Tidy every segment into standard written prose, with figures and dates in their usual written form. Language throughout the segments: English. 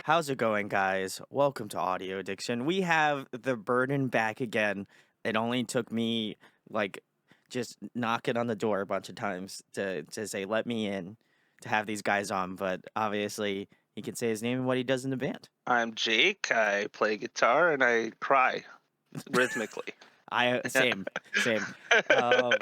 How's it going, guys? Welcome to Audio Addiction. We have the burden back again. It only took me like just knocking on the door a bunch of times to say let me in to have these guys on, but obviously he can say his name and what he does in the band. I'm Jake. I play guitar and I cry rhythmically. I same. Um,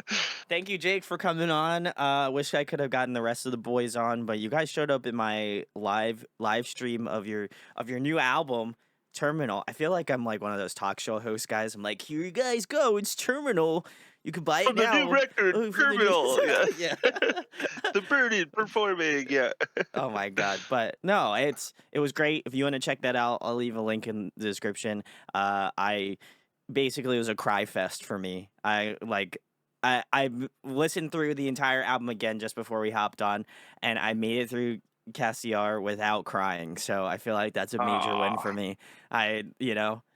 Thank you, Jake, for coming on. Wish I could have gotten the rest of the boys on, but you guys showed up in my live stream of your new album, Terminal. I feel like I'm like one of those talk show host guys. I'm like, here you guys go. It's Terminal. You can buy it From the new now. record, Oh, for the new Terminal. Yeah. yeah. The Burden performing. Yeah. Oh my god. But no, it was great. If you want to check that out, I'll leave a link in the description. I basically it was a cry fest for me. I listened through the entire album again just before we hopped on, and I made it through Cassiar without crying. So I feel like that's a major win for Aw, me.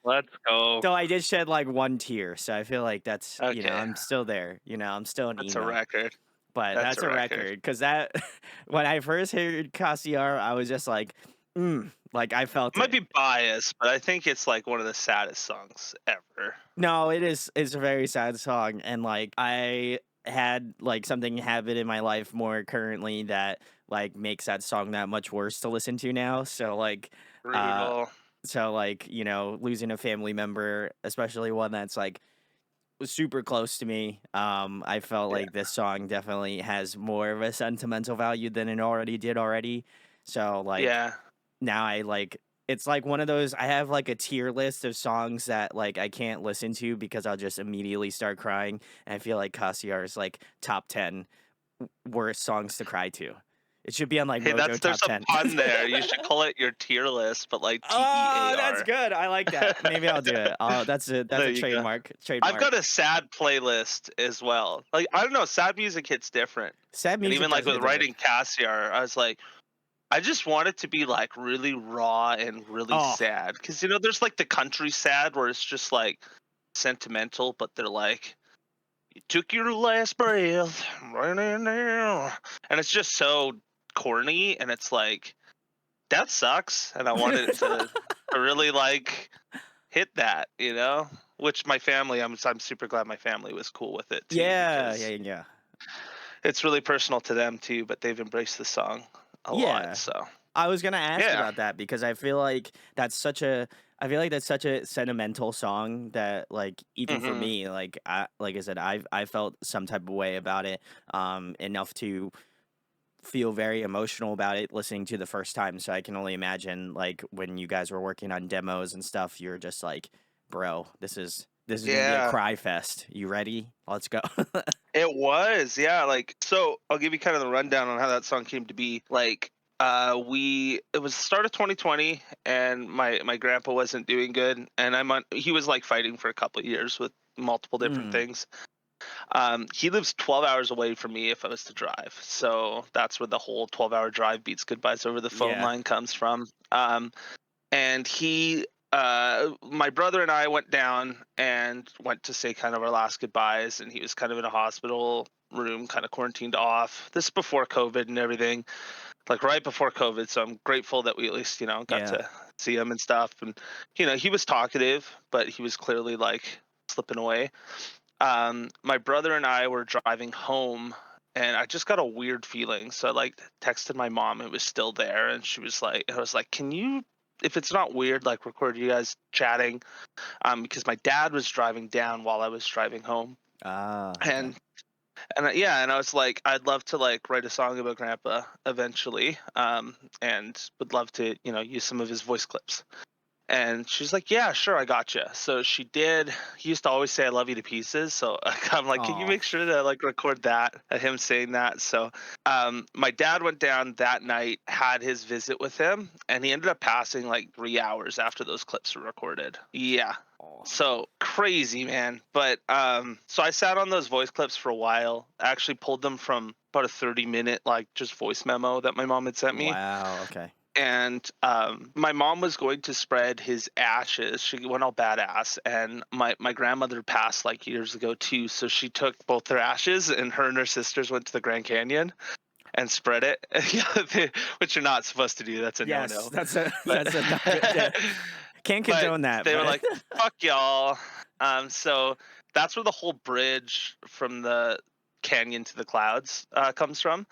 let's go. Though I did shed like one tear, so I feel like that's Okay. I'm still there. I'm still an That's a emo. record. But That's that's a a record. record because that when I first heard Cassiar, I was just like, like I felt Might it. be biased, but I think it's like one of the saddest songs ever. No, it's a very sad song, and like I had like something happen in my life more currently that like makes that song that much worse to listen to now. Uh, Brutal. losing a family member, especially one that's like was super close to me. I felt Yeah. like this song definitely has more of a sentimental value than it already did already. So like Yeah. now I like it's like one of those I have like a tier list of songs that like I can't listen to because I'll just immediately start crying. And I feel like Cassiar is like top 10 worst songs to cry to. It should be on like Hey, Mojo there's top a 10. pun there. You should call it your tier list, but like Oh, that's TEAR. good. I like that. Maybe I'll do it. Oh, that's There a you go. trademark. I've got Trademark. a sad playlist as well. Like, I don't know, sad music hits different. Sad And music even like does with hit different. writing Cassiar, I was like, I just want it to be like really raw and really Oh, sad. Cause there's like the country sad where it's just like sentimental, but they're like, you took your last breath right in there. And it's just so corny. And it's like, that sucks. And I wanted it to really like hit that. Which my family, I'm super glad my family was cool with it too, yeah, yeah, because yeah. it's really personal to them too, but they've embraced the song a lot. Yeah. So I was gonna ask yeah. about that because I feel like that's such a sentimental song that like even for Hmm. me like I said I felt some type of way about it enough to feel very emotional about it listening to the first time, so I can only imagine like when you guys were working on demos and stuff you're just like, bro, this is gonna be a Yeah, cry fest. You ready? Let's go. it was. Yeah, like, so I'll give you kind of the rundown on how that song came to be. Like, it was the start of 2020, and my grandpa wasn't doing good, and he was like fighting for a couple of years with multiple different Mm, things. He lives 12 hours away from me if I was to drive. So that's where the whole 12-hour drive beats goodbyes over the phone yeah. line comes from. And my brother and I went down and went to say kind of our last goodbyes, and he was kind of in a hospital room, kind of quarantined off. This is before COVID and everything, like right before COVID. So I'm grateful that we at least, got Yeah. to see him and stuff. And, he was talkative, but he was clearly like slipping away. My brother and I were driving home, and I just got a weird feeling. So I like texted my mom, it was still there, and I was like, can you, if it's not weird, like record you guys chatting? Because my dad was driving down while I was driving home. Ah, okay. And yeah, and I was like, I'd love to like write a song about Grandpa eventually, and would love to, use some of his voice clips. And she's like, "Yeah, sure, I gotcha." So she did. He used to always say, "I love you to pieces." So I'm like, "Can you Oh. make sure to like record that?" Him saying that. So, my dad went down that night, had his visit with him, and he ended up passing like 3 hours after those clips were recorded. Yeah. Oh. So crazy, man. But so I sat on those voice clips for a while. I actually pulled them from about a 30-minute like just voice memo that my mom had sent me. Wow, okay. And my mom was going to spread his ashes. She went all badass, and my grandmother passed like years ago too. So she took both their ashes, and her sisters went to the Grand Canyon. and spread it. Yeah, which you're not supposed to do. That's a Yes, no-no. that's a But that's a not good. Yeah. Can't but condone that, they were but like, "Fuck y'all." So that's where the whole bridge from the canyon to the clouds comes from.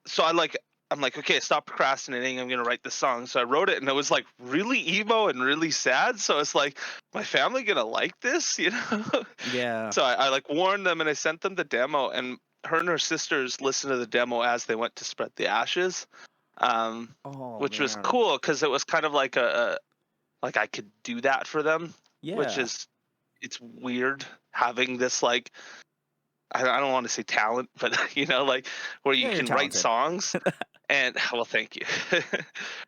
So I'm like, okay, stop procrastinating. I'm gonna write this song. So I wrote it, and it was like really emo and really sad. So it's like, my family gonna like this, you know? yeah. So I like warned them, and I sent them the demo, and her and her sisters listened to the demo as they went to spread the ashes, um, Oh which was man. cool because it was kind of like like I could do that for them, which Yeah. is it's weird having this like I don't want to say talent, but like where you Yeah, you're can write talented. songs and well, thank you.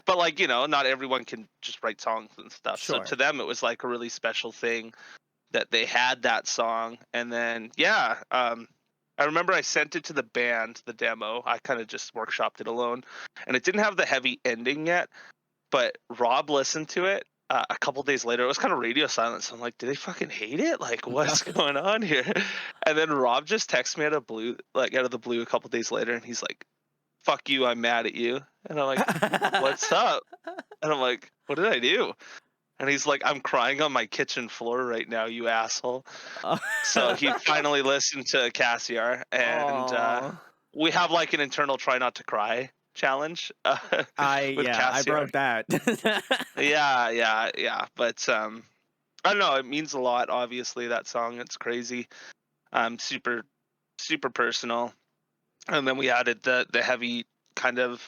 But like, not everyone can just write songs and stuff. So Sure. to them it was like a really special thing that they had that song. And then yeah, I remember I sent it to the band, the demo. I kind of just workshopped it alone. And it didn't have the heavy ending yet, but Rob listened to it a couple days later. It was kind of radio silence. I'm like, do they fucking hate it? Like, what's going on here? And then Rob just texted me out of the blue a couple days later, and he's like, "Fuck you, I'm mad at you." And I'm like, "What's up?" And I'm like, "What did I do?" And he's like, "I'm crying on my kitchen floor right now, you asshole." So he finally listened to Cassiar, and Oh. we have like an internal try not to cry challenge with I Cassiar. broke that. Yeah, yeah, yeah. But I don't know. It means a lot. Obviously, that song. It's crazy. Super, super personal. And then we added the heavy kind of.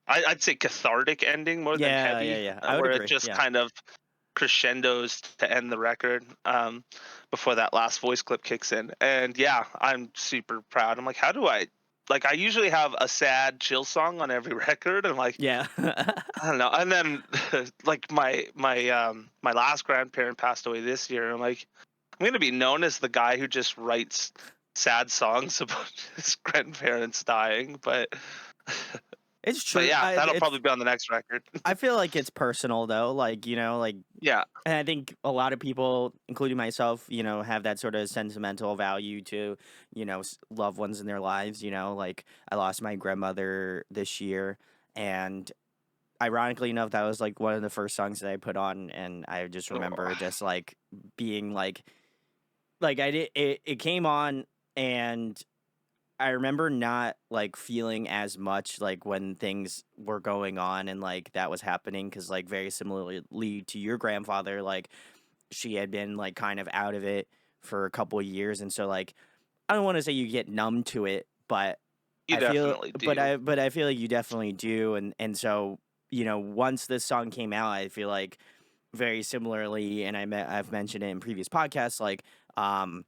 I'd say cathartic ending more than Yeah, yeah, heavy, yeah. I would where it agree. just Yeah. kind of crescendos to end the record. Before that last voice clip kicks in. And yeah, I'm super proud. I'm like, how do I usually have a sad chill song on every record. And like, Yeah. I don't know. And then like my last grandparent passed away this year. I'm like, I'm gonna be known as the guy who just writes sad songs about his grandparents dying. It's But true. yeah, I that'll it's probably be on the next record. I feel like it's personal though, like Yeah. and I think a lot of people, including myself, have that sort of sentimental value to, loved ones in their lives, like I lost my grandmother this year, and ironically enough, that was like one of the first songs that I put on, and I just remember Oh. just like being like I did it came on, and I remember not like feeling as much like when things were going on and like that was happening, because like very similarly to your grandfather, like she had been like kind of out of it for a couple of years, and so like I don't want to say you get numb to it, but You definitely do. I feel like you definitely do, and so once this song came out, I feel like very similarly, and I've mentioned it in previous podcasts, like um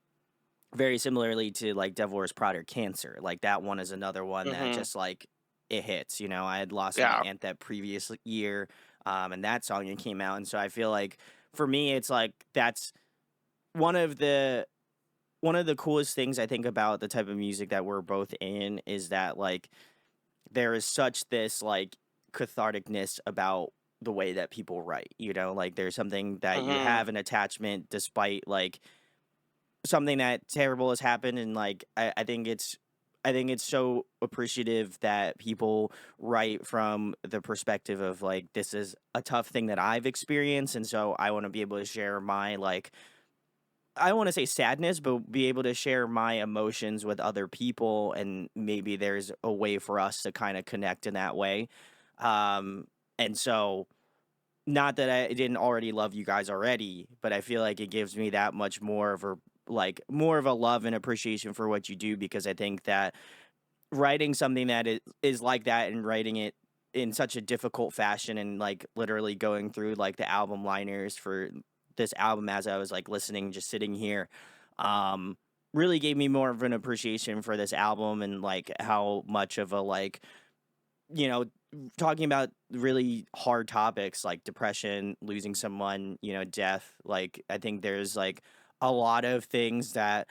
very similarly to like Devil Wears Prada or Cancer, like that one is another one that Hmm. just like it hits. I had lost my Yeah. aunt that previous year, and that song it came out, and so I feel like for me, it's like that's one of the one of the coolest things I think about the type of music that we're both in is that like there is such this like catharticness about the way that people write. Like there's something that you Hmm. have an attachment despite like something that terrible has happened, and like I think it's so appreciative that people write from the perspective of like this is a tough thing that I've experienced, and so I want to be able to share my like I don't want to say sadness, but be able to share my emotions with other people, and maybe there's a way for us to kind of connect in that way. Um and so not that I didn't already love you guys already, but I feel like it gives me that much more of a more of a love and appreciation for what you do, because I think that writing something that is like that and writing it in such a difficult fashion, and like literally going through like the album liners for this album as I was like listening, just sitting here, um, really gave me more of an appreciation for this album, and like how much of a like you know, talking about really hard topics like depression, losing someone, death. Like, I think there's like a lot of things that,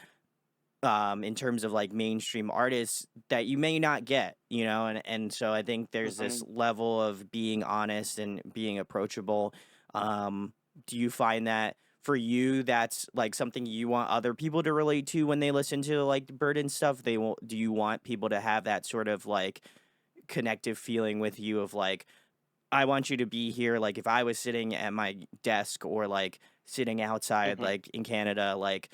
in terms of like mainstream artists that you may not get, and so I think there's Hmm. this level of being honest and being approachable. Do you find that for you, that's like something you want other people to relate to when they listen to like Bird and stuff? They will Do you want people to have that sort of like connective feeling with you of like, I want you to be here. Like if I was sitting at my desk or like sitting outside, Mhm. like in Canada, like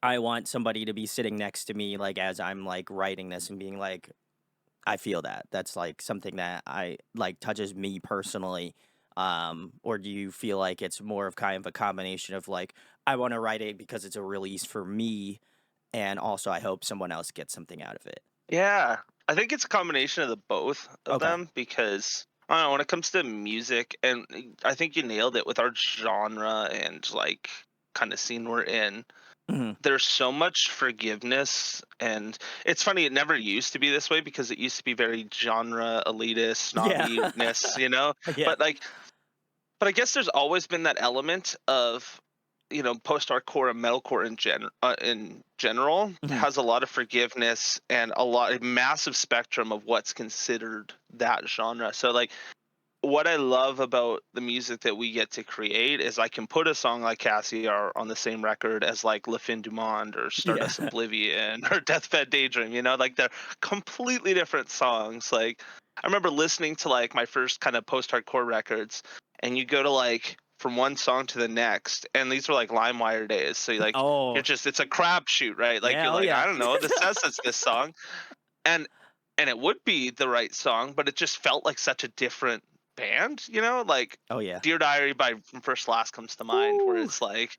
I want somebody to be sitting next to me, like as I'm like writing this and being like, I feel that. That's like something that I like touches me personally. Or do you feel like it's more of kind of a combination of like, I want to write it because it's a release for me, and also I hope someone else gets something out of it? Yeah, I think it's a combination of the both of Okay. them because I don't know when it comes to music, and I think you nailed it with our genre and like kind of scene we're in. Hmm. There's so much forgiveness, and it's funny. It never used to be this way because it used to be very genre elitist, Yeah. snobbiness, you know. Yeah. But like, but I guess there's always been that element of, post-hardcore and metalcore in general Hmm. has a lot of forgiveness and a massive spectrum of what's considered that genre. So like what I love about the music that we get to create is I can put a song like Cassie on the same record as like Le Fin du Monde or Yeah. Stardust Oblivion or Deathbed Daydream, like they're completely different songs. Like I remember listening to like my first kind of post-hardcore records, and you go to like from one song to the next, and these were like LimeWire days. So like Oh, it's a crapshoot, right? Like yeah. you're Oh, like, yeah. I don't know, this says it's this song. And it would be the right song, but it just felt like such a different band, like Oh, yeah. Dear Diary by From First to Last comes to mind, where Woo. it's like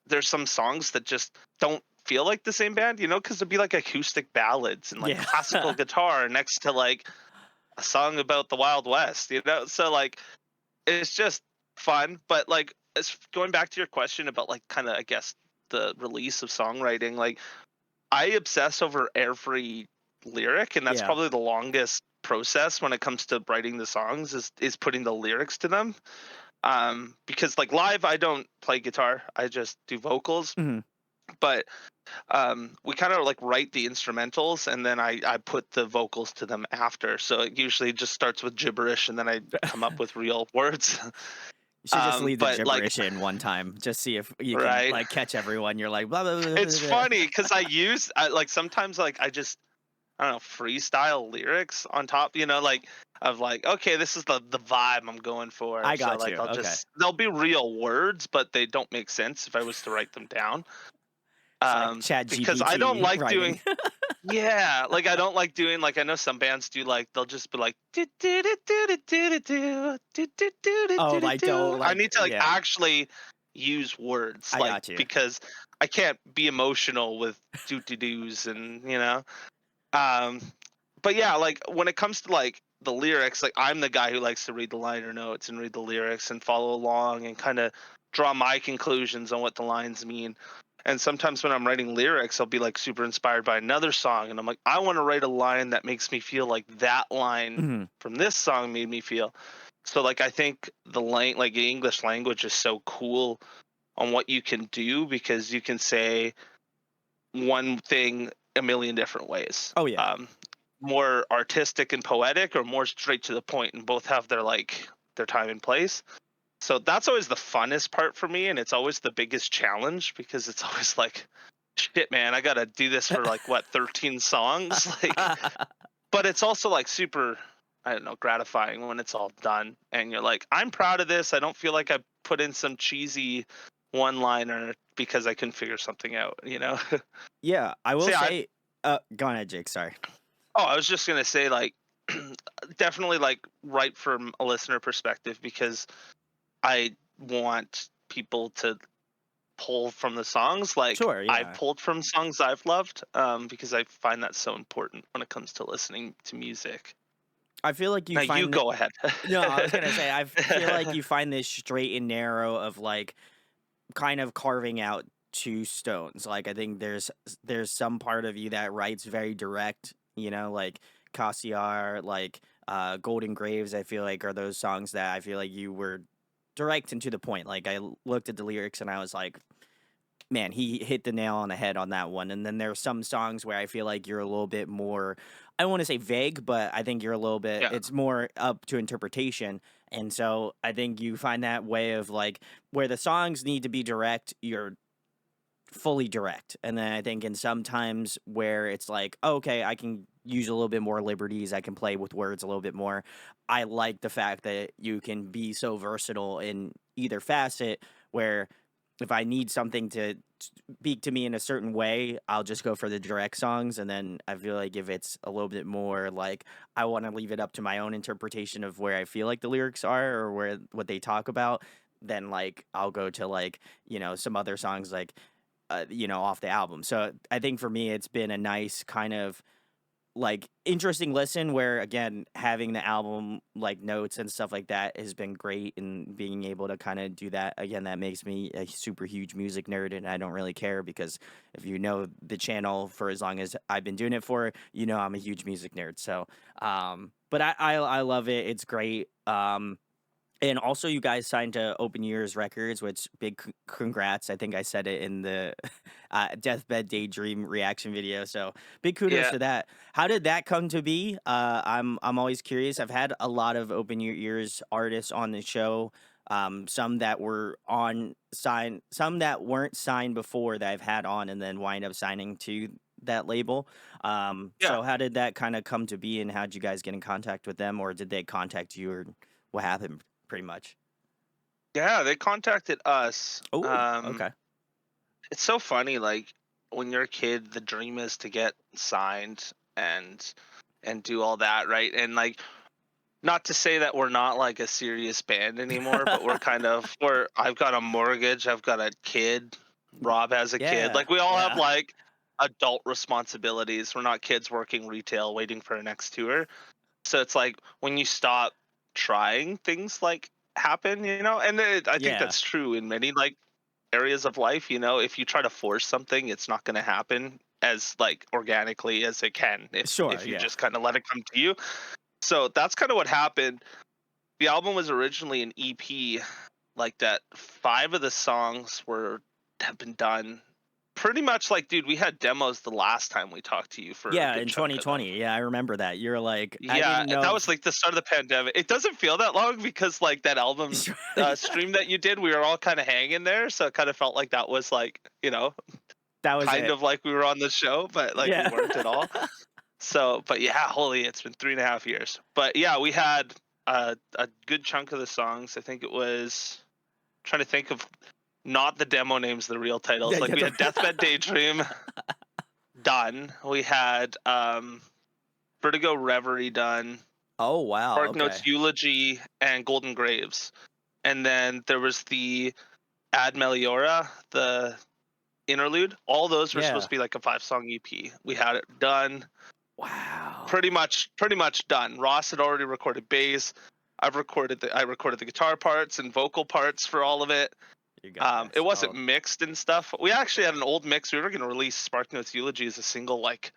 there's some songs that just don't feel like the same band, because there'd be like acoustic ballads and like Yeah. classical guitar next to like a song about the Wild West, so like it's just fun. But like it's going back to your question about like kind of I guess the release of songwriting, like I obsess over every lyric, and that's Yeah. probably the longest process when it comes to writing the songs is putting the lyrics to them. Because like live, I don't play guitar; I just do vocals. Mhm. But we kind of like write the instrumentals, and then I put the vocals to them after. So it usually just starts with gibberish, and then I come up with real words. You should just leave the But like, gibberish in one time. Just see if you can right? like catch everyone. You're like blah blah blah blah. It's Blah. funny because like sometimes like I just I don't know, freestyle lyrics on top, like of like, okay, this is the vibe I'm going for. I So got like you. Okay. they'll be real words, but they don't make sense if I was to write them down. It's like Chat Because I don't GPT like writing. doing yeah, like I don't like doing like I know some bands do like they'll just be like "Do, do, do, do, do, do, do, do, do, do, do, Oh, do, do, like do." don't I like need to like yeah. actually use words I like got you. because I can't be emotional with doo doo doos and um, but yeah, like when it comes to like the lyrics, like I'm the guy who likes to read the liner notes and read the lyrics and follow along and kind of draw my conclusions on what the lines mean. And sometimes when I'm writing lyrics, I'll be like super inspired by another song, and I'm like, I want to write a line that makes me feel like that line Mhm. from this song made me feel. So like I think like the English language is so cool on what you can do because you can say one thing a million different ways. Oh yeah. More artistic and poetic, or more straight to the point, and both have their time and place. So that's always the funnest part for me, and it's always the biggest challenge because it's always like, shit, man, I gotta do this for like what 13 songs, like. But it's also like super, I don't know, gratifying when it's all done, and you're like, I'm proud of this. I don't feel like I put in some cheesy one-liner because I couldn't figure something out. Yeah, I will So yeah, say go on ahead, Jake, sorry. I was just gonna say like definitely like right from a listener perspective because I want people to pull from the songs like Sure, I've yeah. pulled from songs I've loved, because I find that so important when it comes to listening to music. I feel like you Now you find that go ahead. no, I was gonna say feel like you find this straight and narrow of like kind of carving out two stones. Like I think there's some part of you that writes very direct, like Cassiar, like Golden Graves, I feel like are those songs that I feel like you were direct and to the point. Like looked at the lyrics and I was like, man, he hit the nail on the head on that one. And then there are some songs where I feel like you're a little bit more, I don't want to say vague, but I think you're a little bit, Yeah. it's more up to interpretation. And so I think you find that way of like where the songs need to be direct, you're fully direct. And then I think in sometimes where it's like, "Oh, okay, I can use a little bit more liberties, I can play with words a little bit more. I like the fact that you can be so versatile in either facet where if I need something to speak to me in a certain way, I'll just go for the direct songs. And then I feel like if it's a little bit more like I want to leave it up to my own interpretation of where I feel like the lyrics are or where what they talk about, then like I'll go to like, some other songs like off the album. So I think for me, it's been a nice kind of like interesting listen where again, having the album like notes and stuff like that has been great and being able to kind of do that again, that makes me a super huge music nerd and I don't really care because if you know the channel for as long as I've been doing it for, I'm a huge music nerd. So but I love it. It's great. And also, you guys signed to Open Years Records, which big congrats. I think I said it in the Deathbed Daydream reaction video. So big kudos Yeah. to that. How did that come to be? I'm always curious. I've had a lot of Open Your Ears artists on the show. Some that were on sign, some that weren't signed before that I've had on, and then wind up signing to that label. Yeah. So how did that kind of come to be, and how did you guys get in contact with them, or did they contact you, or what happened? Pretty much. Yeah, they contacted us. Oh, okay. It's so funny, like when you're a kid, the dream is to get signed and do all that, right? And like not to say that we're not like a serious band anymore, but we're I've got a mortgage, I've got a kid, Rob has a kid. Yeah, Like we all have yeah. like adult responsibilities. We're not kids working retail waiting for our next tour. So it's like when you stop trying, things like happen, and I think Yeah. that's true in many like areas of life. If you try to force something, it's not going to happen as like organically as it can Sure, if you yeah. just kind of let it come to you. So that's kind of what happened. The album was originally an EP, like that. 5 of the songs have been done pretty much. Like, dude, we had demos the last time we talked to you for a Yeah, good in chunk of them. 2020. Yeah, I remember that. You're like, I Yeah, didn't that know was like the start of the pandemic. It doesn't feel that long because like that album Sure. stream that you did, we were all kind of hanging there, so it kind of felt like that was like, That was kind it. of like we were on the show, but like we Yeah. weren't at all. So, but yeah, holy, it's been 3.5 years. But yeah, we had a good chunk of the songs. I think it was trying to think of not the demo names, the real Yeah, titles. Like yeah. we had Deathbed Daydream done. We had Vertigo Reverie done. Oh, wow, Park Notes okay. Eulogy and Golden Graves. And then there was the Ad Meliora, the interlude. All those were supposed Yeah. to be like a 5-song EP. We had it done, Wow. pretty much done. Ross had already recorded bass. I recorded the guitar parts and vocal parts for all of it. You guys. It wasn't Oh, mixed and stuff. We actually had an old mix. We were going to release Spark Notes Eulogy as a single like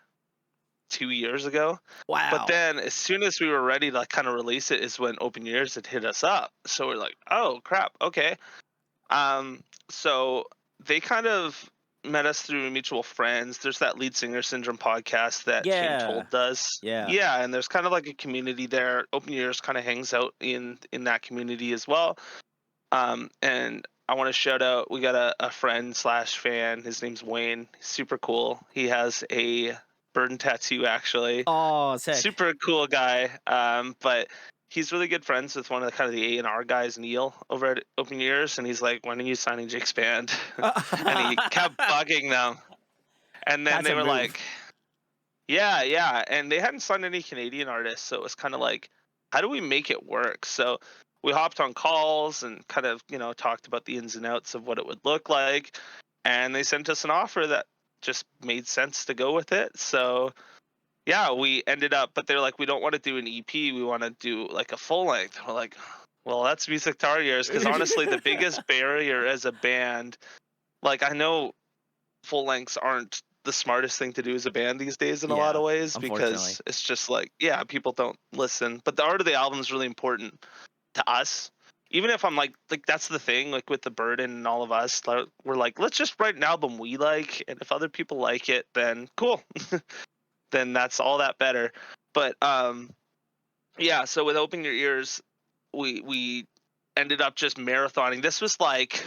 2 years ago. But wow. then as soon as we were ready to like, kind of release it is when Open Years had hit us up. So we're like, oh crap, okay. So they kind of met us through mutual friends. There's that Lead Singer Syndrome podcast that King Yeah. Told does. Yeah. Yeah, and there's kind of like a community there. Open Years kind of hangs out in that community as well. And I want to shout out. We got a friend slash fan. His name's Wayne. He's super cool. He has a burn tattoo actually. Oh, sick. Super cool guy. But he's really good friends with one of the kind of the A&R guys, Neil, over at Open Years, and he's like, "When are you signing Jake's band?" And he kept bugging them, and then That's they a were move. like, "Yeah, yeah," and they hadn't signed any Canadian artists, so it was kind of like, "How do we make it work?" So we hopped on calls and kind of talked about the ins and outs of what it would look like, and they sent us an offer that just made sense to go with it. So yeah, we ended up, but they're like, we don't want to do an EP. We want to do like a full length. We're like, well, that's music to our ears. Because honestly, the biggest barrier as a band, like I know full lengths aren't the smartest thing to do as a band these days in a lot Yeah, of ways unfortunately. because it's just like, yeah, people don't listen. But the art of the album is really important to us. Even if I'm like that's the thing, like with the Burden and all of us, like, we're like, let's just write an album we like, and if other people like it, then cool. Then that's all that better. But yeah, so with Open Your Ears, we ended up just marathoning. This was like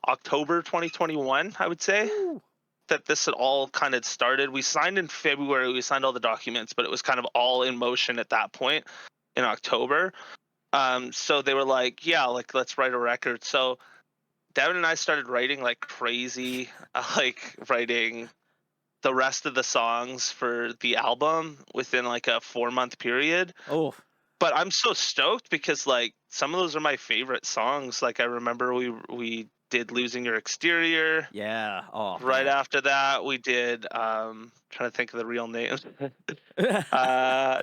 October 2021, I would say, Ooh. that this had all kind of started. We signed in February. We signed all the documents, but it was kind of all in motion at that point in October. So they were like, yeah, like let's write a record. So Devin and I started writing like crazy, like writing the rest of the songs for the album within like a 4-month period. Oh, But I'm so stoked because like some of those are my favorite songs. Like I remember we did Losing Your Exterior. yeah. Oh, Right man. after that, we did trying to think of the real names.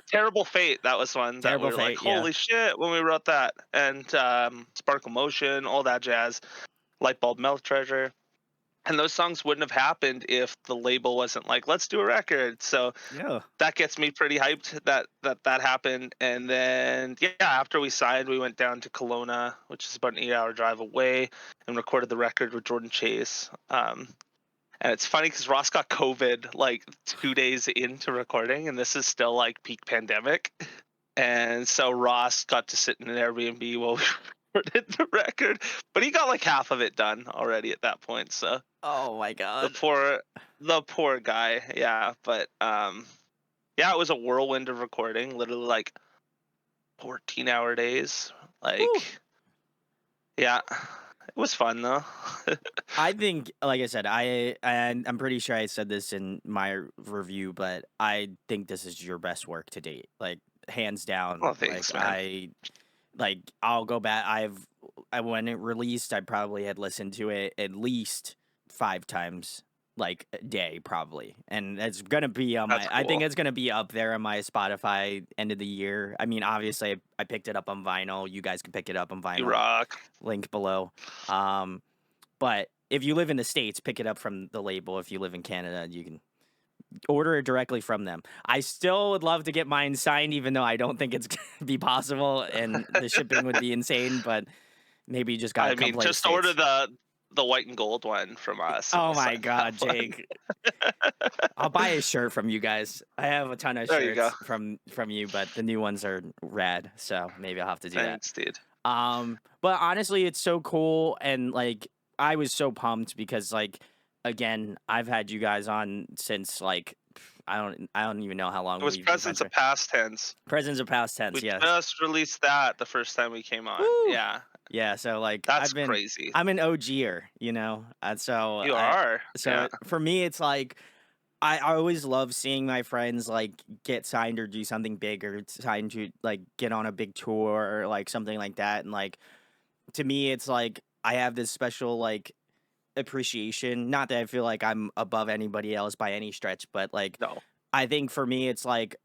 Terrible Fate, that was one that we Terrible were like, Fate, yeah. holy shit, when we wrote that. And Sparkle Motion, all that jazz. Lightbulb Mouth Treasure. And those songs wouldn't have happened if the label wasn't like, let's do a record. So Yeah. that gets me pretty hyped that happened. And then yeah, after we signed, we went down to Kelowna, which is about an 8-hour drive away, and recorded the record with Jordan Chase. And it's funny because Ross got COVID like 2 days into recording, and this is still like peak pandemic. And so Ross got to sit in an Airbnb while we recorded the record, but he got like half of it done already at that point. So Oh my the God. poor, the poor guy. Yeah, but yeah, it was a whirlwind of recording, literally like 14-hour days. Whew. Like, yeah, it was fun though. I think, like I said, and I'm pretty sure I said this in my review, but I think this is your best work to date, like hands down. Oh, thanks, man. I'll go back. When it released, I probably had listened to it at least 5 times, like a day, probably, and it's gonna be on That's my. I think cool. it's gonna be up there on my Spotify end of the year. I mean, obviously, I picked it up on vinyl. You guys can pick it up on You vinyl. rock. Link below. Um, but if you live in the States, pick it up from the label. If you live in Canada, you can order it directly from them. I still would love to get mine signed, even though I don't think it's gonna be possible and the shipping would be insane, but maybe you just gotta I come mean, play the just order States. the white and gold one from us, and Oh we'll my sign that God, one. Jake. I'll buy a shirt from you guys. I have a ton of There you go. shirts from you, but the new ones are rad, so maybe I'll have to do that. Thanks, dude. But honestly, it's so cool, and like I was so pumped because like again, I've had you guys on since like I don't even know how It long was we've been Presence friends for. of Past Tense. Presents of past tense, We yes. just released that the first time we came on. Woo! Yeah, Yeah, so like that's crazy. I'm an OGer, and You are. Yeah. for me it's like I always love seeing my friends like get signed or do something big or signed to like get on a big tour or like something like that, and like to me it's like I have this special like appreciation. Not that I feel like I'm above anybody else by any stretch, but like No. I think for me it's like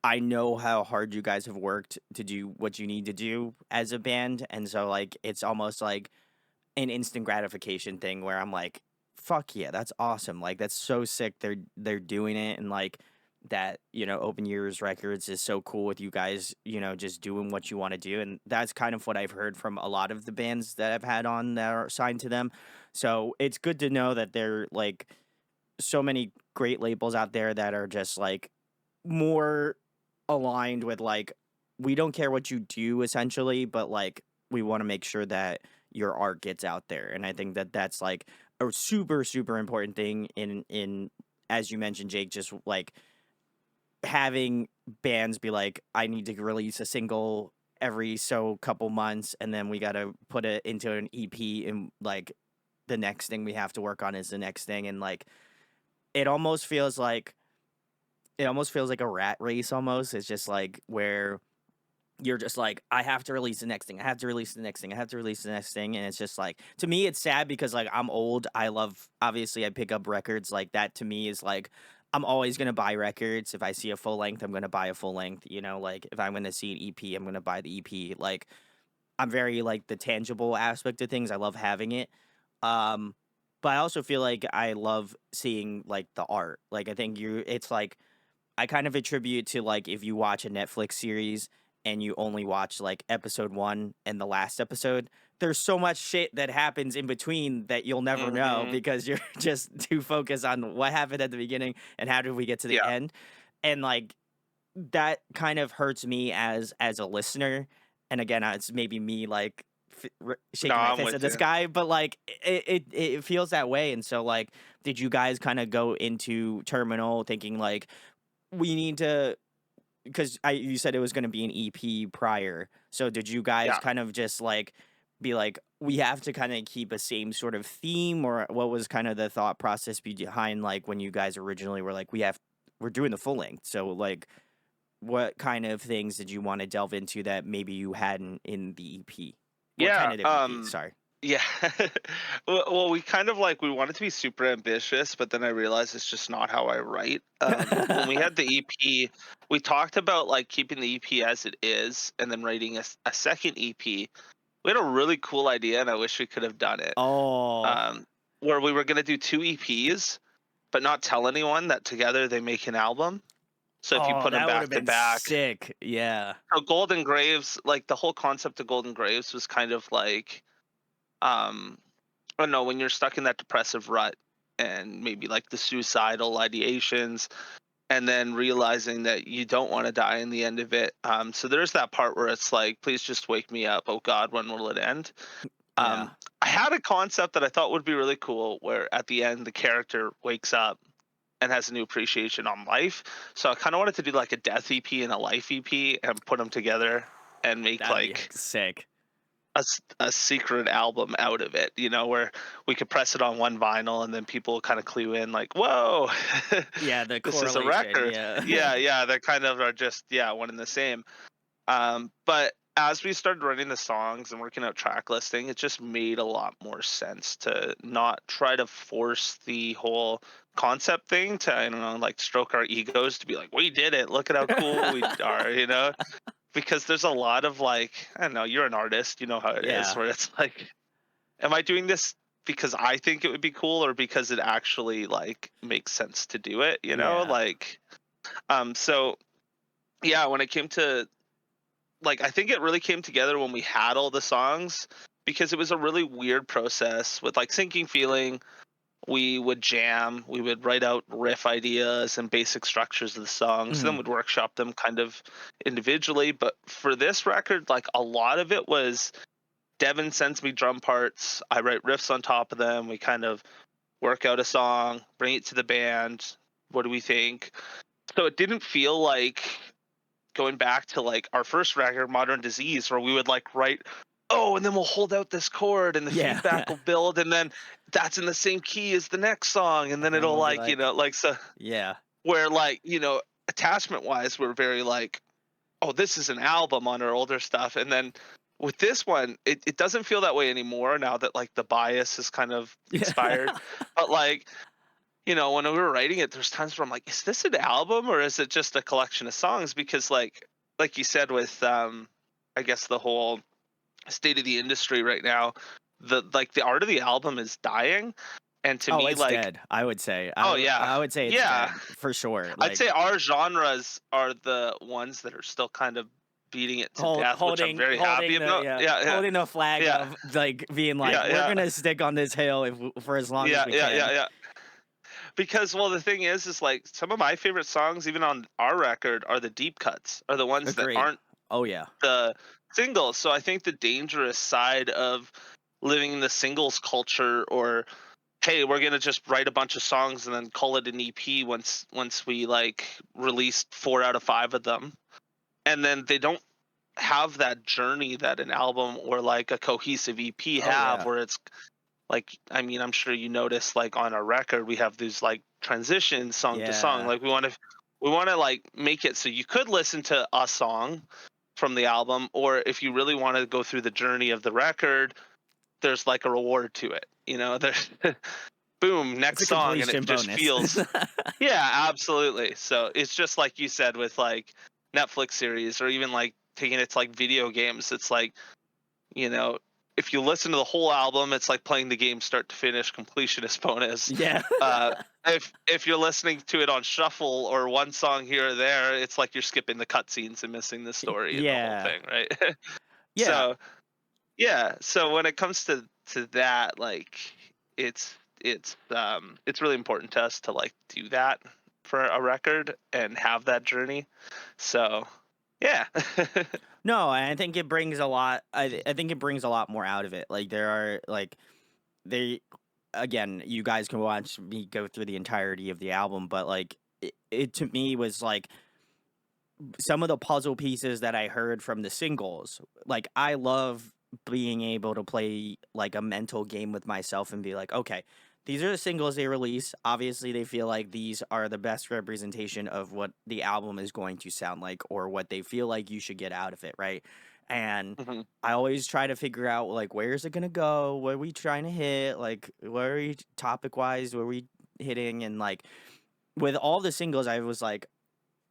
I know how hard you guys have worked to do what you need to do as a band, and so like it's almost like an instant gratification thing where I'm like, "Fuck yeah, that's awesome! Like that's so sick. They're doing it, and like that Open Years Records is so cool with you guys. Just doing what you want to do, and that's kind of what I've heard from a lot of the bands that I've had on that are signed to them. So it's good to know that there like so many great labels out there that are just like more aligned with like we don't care what you do essentially, but like we want to make sure that your art gets out there. And I think that that's like a super super important thing in as you mentioned, Jake, just like having bands be like, I need to release a single every so couple months, and then we got to put it into an EP, and like the next thing we have to work on is the next thing, and like it almost feels like a rat race almost. It's just like where you're just like, I have to release the next thing. I have to release the next thing. I have to release the next thing. And it's just like, to me, it's sad because like I'm old. Obviously, I pick up records like that. To me, is like, I'm always going to buy records. If I see a full length, I'm going to buy a full length. Like if I'm going to see an EP, I'm going to buy the EP. Like, I'm very like the tangible aspect of things. I love having it. Um, but I also feel like I love seeing like the art. Like, I think it's like, I kind of attribute to like if you watch a Netflix series and you only watch like episode 1 and the last episode, there's so much shit that happens in between that you'll never know Hmm. because you're just too focused on what happened at the beginning and how did we get to the Yeah. end. And like that kind of hurts me as a listener and again, it's maybe me like No, shaking my I'm fist at with the you. sky, but like it feels that way. And so like, did you guys kind of go into Terminal thinking like we need to? Because you said it was going to be an EP prior, so did you guys Yeah. kind of just like be like we have to kind of keep a same sort of theme, or what was kind of the thought process behind like when you guys originally were like we're doing the full length, so like what kind of things did you wanna delve into that maybe you hadn't in the EP? Or Yeah. tentative EP, sorry. Yeah. Well, we kind of like we wanted to be super ambitious, but then I realized it's just not how I write. When we had the EP, we talked about like keeping the EP as it is and then writing a second EP. We had a really cool idea, and I wish we could have done it. Oh. Um, where we were gonna do two EPs, but not tell anyone that together they make an album. So if you Oh, put them that would've back to been back, sick, yeah. so Golden Graves, like the whole concept of Golden Graves was kind of like, um, I don't know, when you're stuck in that depressive rut and maybe like the suicidal ideations, and then realizing that you don't want to die in the end of it. So there's that part where it's like, please just wake me up. Oh God, when will it end? Yeah. I had a concept that I thought would be really cool where at the end the character wakes up and has a new appreciation on life. So I kind of wanted to do like a death EP and a life EP and put them together and make That'd be like sick. a secret album out of it, where we could press it on one vinyl and then people kind of clue in like, whoa, Yeah, the this is a correlation, record. yeah. Yeah, yeah, they kind of are just, yeah, one and the same. But as we started writing the songs and working out track listing, it just made a lot more sense to not try to force the whole concept thing to, I don't know, like stroke our egos to be like, we did it. Look at how cool we are. Because there's a lot of like, I don't know, you're an artist, you know how it is, Yeah. where it's like, am I doing this because I think it would be cool or because it actually like makes sense to do it, Yeah. Like, so yeah, when it came to like, I think it really came together when we had all the songs because it was a really weird process with like Sinking Feeling. We would jam, we would write out riff ideas and basic structures of the songs, then Mhm. would workshop them kind of individually. But for this record, like a lot of it was Devin sends me drum parts, I write riffs on top of them, we kind of work out a song, bring it to the band. What do we think? So it didn't feel like going back to like our first record, Modern Disease, where we would like write, oh, and then we'll hold out this chord and the Yeah. feedback will build, and then that's in the same key as the next song, and And then then it'll we'll be like, like like so yeah. where like, attachment wise, we're very like, oh, this is an album on our older stuff. And then with this one, it doesn't feel that way anymore now that like the bias is kind of Yeah. expired. But like, when we were writing it, there's times where I'm like, is this an album or is it just a collection of songs? Because like you said with I guess the whole state of the industry right now, the art of the album is dying. And to Oh, me, it's like, dead, I would say. oh yeah. I would say it's Yeah. dead for sure, I'd like say our genres are the ones that are still kind of beating it to death, which I'm very happy about. Yeah, yeah, holding the flag yeah, of, like, being like, yeah, "We're yeah, gonna stick on this hill for as long as yeah, we yeah, can." yeah, yeah. Because well, the thing is like some of my favorite songs, even on our record, are the deep cuts, are the ones that Agreed. aren't Oh, yeah. the singles. So I think the dangerous side of living in the singles culture, or hey, we're gonna just write a bunch of songs and then call it an EP once we like released 4 out of 5 of them, and then they don't have that journey that an album or like a cohesive EP Oh, have, yeah. where it's like, I mean, I'm sure you notice like on our record we have these like transitions song to song. Yeah. Like we want to like make it so you could listen to a song from the album, or if you really want to go through the journey of the record, there's like a reward to it. There's boom, It's a next song, and it completion just bonus. feels, yeah, absolutely. So it's just like you said with like Netflix series or even like taking it to like video games. It's like, you know, if you listen to the whole album, it's like playing the game start to finish, completionist bonus. Yeah. If you're listening to it on shuffle or one song here or there, it's like you're skipping the cutscenes and missing the story and the whole Yeah. thing, right? Yeah. So yeah, so when it comes to that, like it's really important to us to like do that for a record and have that journey. So Yeah. No, I think it brings a lot. I think it brings a lot more out of it. Like there are like they again, you guys can watch me go through the entirety of the album, but like it to me was like some of the puzzle pieces that I heard from the singles. Like I love being able to play like a mental game with myself and be like, okay, these are the singles they release. Obviously, they feel like these are the best representation of what the album is going to sound like or what they feel like you should get out of it, right? And Mhm. I always try to figure out like where is it gonna go? What are we trying to hit? Like what are we topic wise? What are we hitting? And like with all the singles, I was like,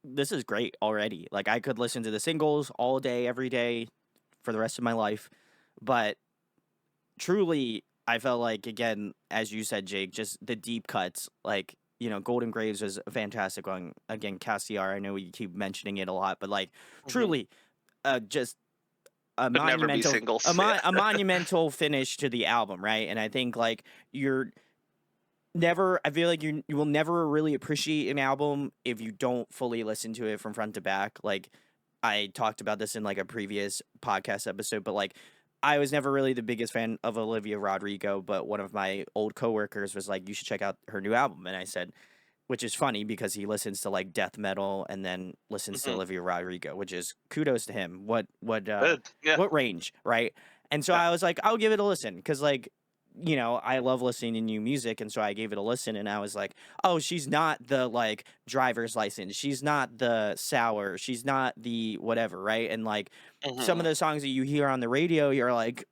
this is great already. Like I could listen to the singles all day, every day for the rest of my life. But truly, I felt like again, as you said, Jake, just the deep cuts, like, you know, Golden Graves was a fantastic one. Again, Cassiar, I know we keep mentioning it a lot, but like Mhm. truly just a Could never be monumental singles. Yeah. a monumental finish to the album, right? And I think like you're never I feel like you will never really appreciate an album if you don't fully listen to it from front to back. Like I talked about this in like a previous podcast episode, but like I was never really the biggest fan of Olivia Rodrigo, but one of my old coworkers was like, "You should check out her new album." And I said, which is funny because he listens to like death metal and then listens to Mhm. Olivia Rodrigo, which is kudos to him. Good. Yeah. What range, right? And so Yeah. I was like, I'll give it a listen because like, you know, I love listening to new music, and so I gave it a listen, and I was like, oh, she's not the like driver's license, she's not the sour, she's not the whatever, right? And like some of Mhm. the songs that you hear on the radio, you're like,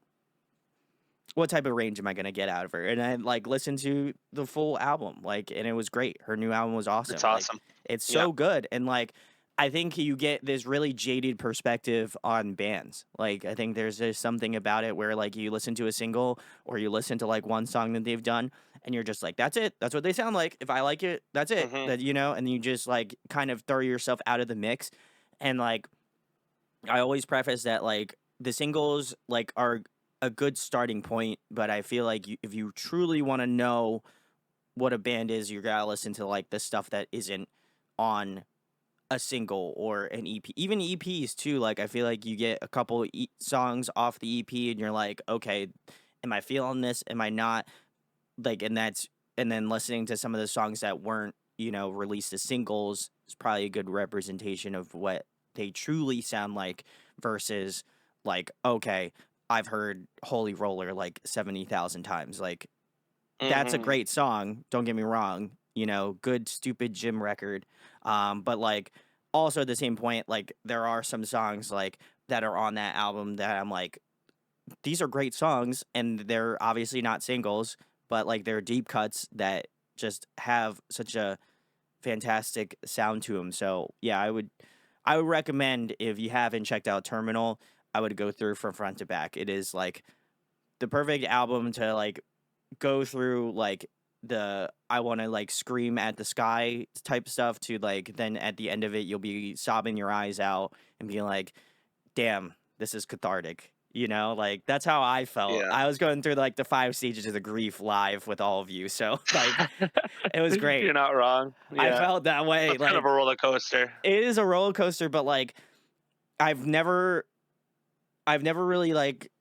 what type of range am I gonna get out of her? And I like listened to the full album, like, and it was great. Her new album was It's awesome. Like, awesome. it's Yeah. so good. And like, I think you get this really jaded perspective on bands. Like, I think there's just something about it where like you listen to a single or you listen to like one song that they've done, and you're just like, that's it. That's what they sound like. If I like it, that's it. Mhm. That you know, and you just like kind of throw yourself out of the mix. And like, I always preface that like the singles like are a good starting point, but I feel like if you truly want to know what a band is, you gotta listen to like the stuff that isn't on a single or an EP, even EPs too. Like I feel like you get a couple songs off the EP, and you're like, okay, am I feeling this? Am I not? Like, and then listening to some of the songs that weren't, you know, released as singles is probably a good representation of what they truly sound like versus like, okay, I've heard Holy Roller like 70,000 times. Like, that's a Mhm. great song, don't get me wrong, you know, good stupid gym record. But like also at the same point, like there are some songs like that are on that album that I'm like, these are great songs and they're obviously not singles, but like they're deep cuts that just have such a fantastic sound to them. So yeah, I would recommend if you haven't checked out Terminal, I would go through from front to back. It is like the perfect album to like go through like the I want to like scream at the sky type stuff to like then at the end of it you'll be sobbing your eyes out and being like, damn, this is cathartic. You know, like that's how I felt. Yeah. I was going through like the 5 stages of the grief live with all of you. So like it was You're great. not wrong. I Yeah. felt that way. That's kind of a Like roller coaster. it is a roller coaster, but like I've never I've never really like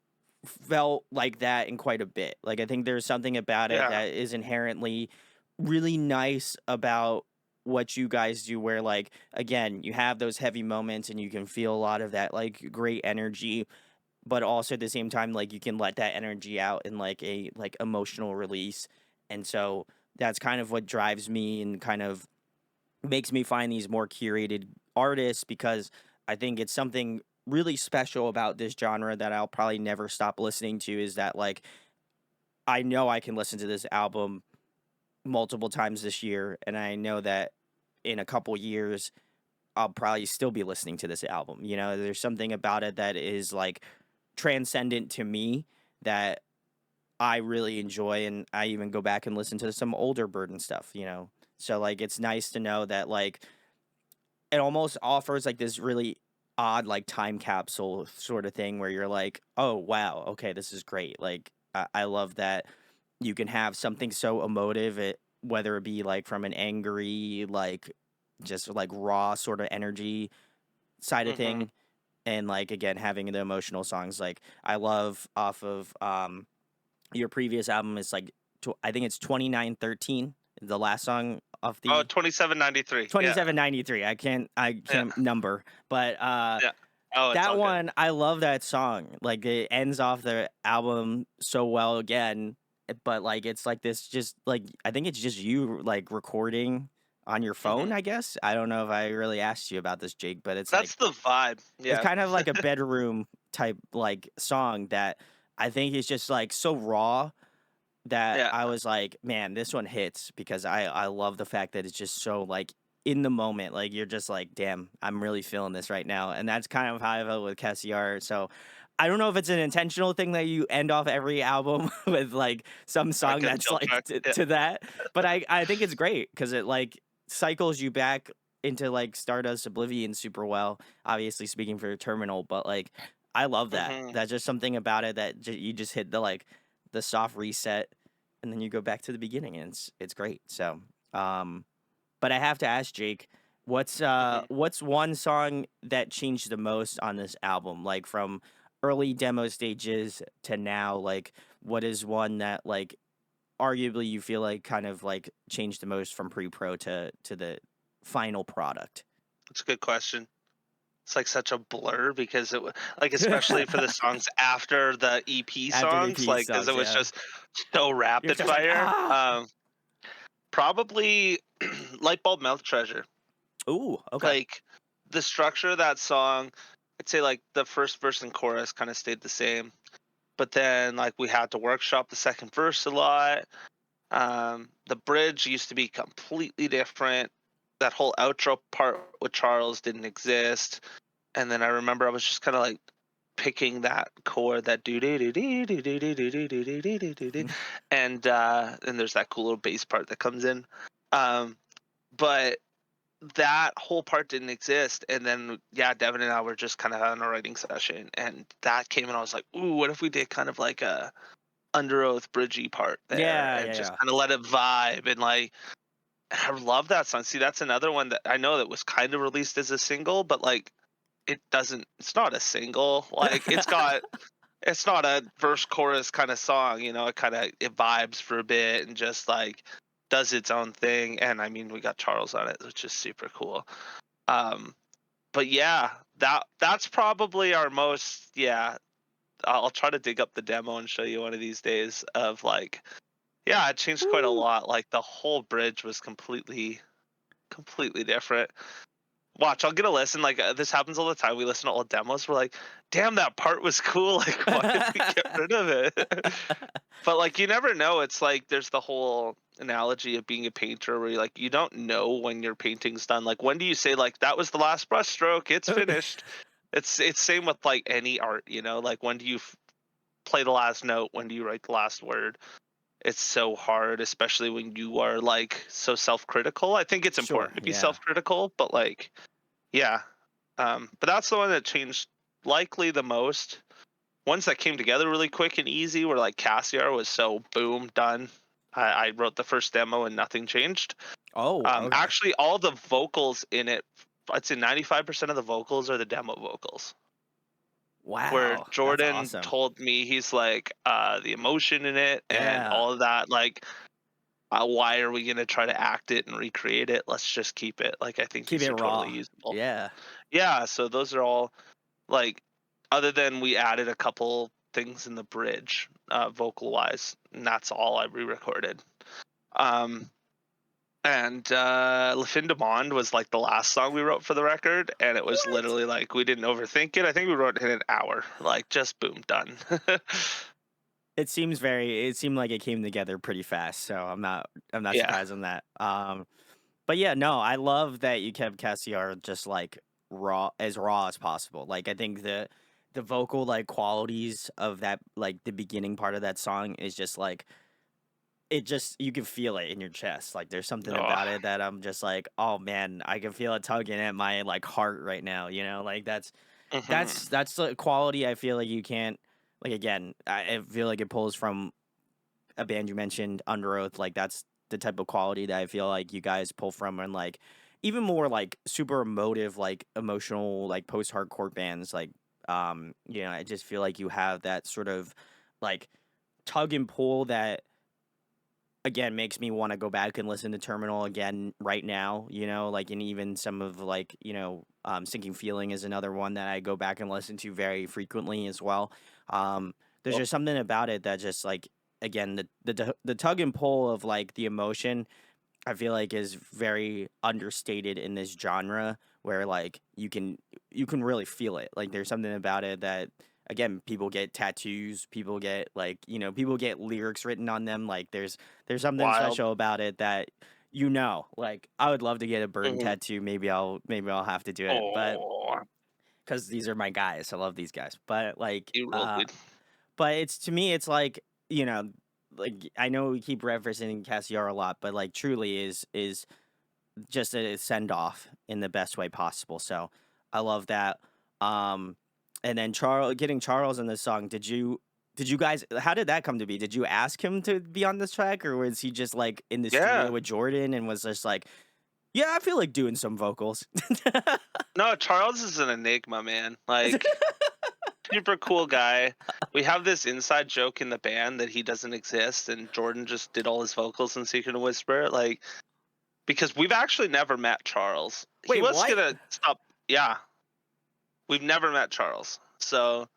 felt like that in quite a bit. Like I think there's something about it Yeah. that is inherently really nice about what you guys do where like again, you have those heavy moments and you can feel a lot of that like great energy, but also at the same time like you can let that energy out in like a like emotional release. And so that's kind of what drives me and kind of makes me find these more curated artists because I think it's something really special about this genre that I'll probably never stop listening to is that like I know I can listen to this album multiple times this year and I know that in a couple years I'll probably still be listening to this album. You know, there's something about it that is like transcendent to me that I really enjoy and I even go back and listen to some older Burden stuff, you know. So like it's nice to know that like it almost offers like this really odd like time capsule sort of thing where you're like, oh wow, okay, this is great. Like I love that you can have something so emotive, whether it be like from an angry, like just like raw sort of energy side of Mm-hmm. thing, and like again having the emotional songs. Like I love off of your previous album is like I think it's 2913, the last song off Oh, the 2793. Yeah. 2793. I Yeah. can't number, but Yeah. Oh, it's that all good. one, I love that song. Like it ends off the album so well again, but like it's like this just like I think it's just you like recording on your phone, Hmm. I guess. I don't know if I really asked you about this, Jake, but it's like That's the vibe. it's Yeah. kind of like a bedroom type like song that I think is just like so raw that Yeah. I was like, man, this one hits because I love the fact that it's just so like in the moment, like you're just like, damn, I'm really feeling this right now, and that's kind of how I felt with Cassiar. So I don't know if it's an intentional thing that you end off every album with like some I song could that's chill like track. Yeah. to that, but I think it's great because it like cycles you back into like Stardust Oblivion super well. Obviously speaking for Terminal, but like I love that. Hmm. That's just something about it that you just hit the like the soft reset and then you go back to the beginning and it's great. So, but I have to ask Jake, Hmm. what's one song that changed the most on this album? Like from early demo stages to now, like what is one that like arguably you feel like kind of like changed the most from pre-pro to the final product? That's a good question. It's like such a blur because like especially for the songs after the EP After the songs, P like because it songs, was yeah. just so You're rapid just like, fire. ah. Probably Lightbulb Mouth Treasure. Ooh, okay. Like the structure of that song, I'd say like the first verse and chorus kind of stayed the same, but then like we had to workshop the second verse a lot. The bridge used to be completely different. That whole outro part with Charles didn't exist. And then I remember I was just kind of like picking that chord, that do do do do do do do do do do do do do do, and there's that cool little bass part that comes in. Um, but that whole part didn't exist, and then yeah, Devin and I were just kind of on a writing session, and that came, and I was like, ooh, what if we did kind of like a under oath bridgey part there, Yeah, and yeah, just yeah. kind of let it vibe and like. I love that song. See, that's another one that I know that was kind of released as a single, but like it doesn't, it's not a single, like it's not a verse chorus kind of song, it kind of it vibes for a bit and just like does its own thing. And I mean we got Charles on it, which is super cool. um but yeah, that's probably our most, yeah, I'll try to dig up the demo and show you one of these days of like, yeah, it changed quite a Woo. lot. Like the whole bridge was completely different. Watch, I'll get a listen. Like this happens all the time. We listen to old demos. We're like, damn, that part was cool. Like, why did we get rid of it? But like, you never know. It's like there's the whole analogy of being a painter, where you like you don't know when your painting's done. Like, when do you say like that was the last brush stroke? It's finished. It's same with like any art. Like when do you play the last note? When do you write the last word? It's so hard, especially when you are like so self-critical. I think it's Sure, important to be yeah. self-critical, but like yeah. But that's the one that changed likely the most. Ones that came together really quick and easy were like Cassiar was so boom, done. I wrote the first demo and nothing changed. Oh, okay. Actually, all the vocals in it, I'd say 95% of the vocals are the demo vocals. Where Wow, that's Jordan awesome. told me, he's like, the emotion in it and Yeah. all of that, like, why are we going to try to act it and recreate it? Let's just keep it. Like, I think Keep these it are totally raw. usable. Yeah. Yeah, so those are all like, other than we added a couple things in the bridge, vocal wise, and that's all I re-recorded. Um, and Le Fin de Monde was like the last song we wrote for the record, and it was What? literally like we didn't overthink it. I think we wrote it in an hour, like just boom, done. It seemed like it came together pretty fast, so I'm not Yeah. surprised on that. But yeah, no, I love that you kept Cassiar just like raw as possible. Like I think the vocal like qualities of that like the beginning part of that song is just like it just you can feel it in your chest. Like there's something Oh. about it that I'm just like, oh man, I can feel it tugging at my like heart right now. Like Hmm. that's the quality I feel like you can't like again. I feel like it pulls from a band you mentioned, Under Oath. Like that's the type of quality that I feel like you guys pull from, and like even more like super emotive, like emotional, like post-hardcore bands, like you know, I just feel like you have that sort of like tug and pull that again makes me want to go back and listen to Terminal again right now, you know, like, and even some of like, you know, Sinking Feeling is another one that I go back and listen to very frequently as well. There's Well, just something about it that just like again the tug and pull of like the emotion I feel like is very understated in this genre where like you can really feel it. Like there's something about it that again people get tattoos, people get like, you know, people get lyrics written on them. Like there's something wild. special about it that you know, like I would love to get a bird Hmm. tattoo. Maybe I'll have to do it. But Oh, cuz these are my guys. I love these guys. But like you real good. but it's to me, it's like you know, like I know we keep referencing Cassiar a lot, but like truly is just a send off in the best way possible. So I love that. Um, and then getting Charles in this song. Did you guys? How did that come to be? Did you ask him to be on this track, or was he just like in the studio Yeah. with Jordan and was just like, yeah, I feel like doing some vocals. No, Charles is an enigma, man. Like, super cool guy. We have this inside joke in the band that he doesn't exist, and Jordan just did all his vocals in Secret and Whisper. Like, because we've actually never met Charles. He Wait, was what? gonna stop. Yeah, we've never met Charles. So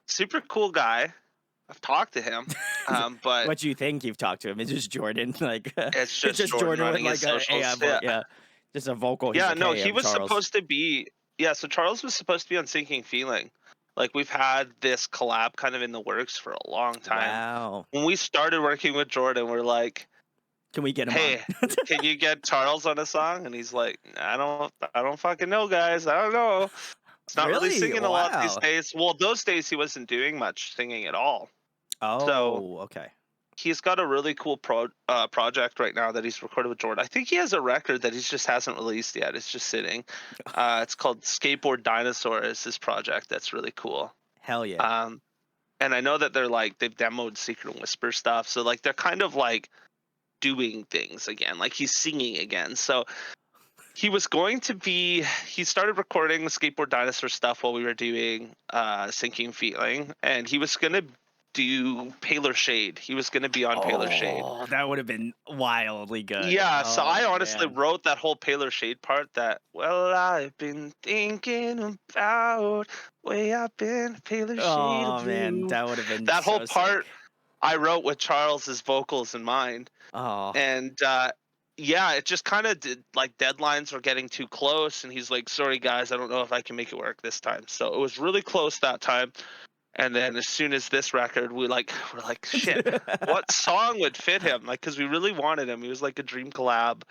super cool guy. I've talked to him, but What you think you've talked to him? It's just Jordan, like it's it's just just Jordan Jordan with running his like a hey, socials. Yeah, yeah, just a vocal. He's yeah. like, No, hey, he I'm was Charles. supposed to be. Yeah, so Charles was supposed to be on Sinking Feeling. Like we've had this collab kind of in the works for a long time. Wow, When we started working with Jordan, we're like, can we get him on? "Hey, can you get Charles on a song?" And he's like, I don't fucking know, guys. I don't know. It's not really Really? singing a lot these Wow. days. Well, those days he wasn't doing much singing at all. So Oh, okay. he's got a really cool project right now that he's recorded with Jordan. I think he has a record that he just hasn't released yet. It's just sitting. It's called Skateboard Dinosaur. Is this project that's really cool. Hell yeah. Um, and I know that they're like they've demoed Secret and Whisper stuff, so like they're kind of like doing things again. Like he's singing again. So he started recording the Skateboard Dinosaur stuff while we were doing Sinking Feeling, and he was gonna do Paler Shade. He was gonna be on Paler Shade. Oh, that would have been wildly good. Yeah, so I Oh honestly man. wrote that whole Paler Shade part that, well, I've been thinking about way I've been Paler Shade of Oh man, blue. that would have been That whole so part sick. I wrote with Charles's vocals in mind. Oh. And yeah, it just kind of did like deadlines were getting too close, and he's like, "Sorry guys, I don't know if I can make it work this time." So it was really close that time. And then as soon as this record, we're like, shit, what song would fit him? Like, because we really wanted him. He was like a dream collab.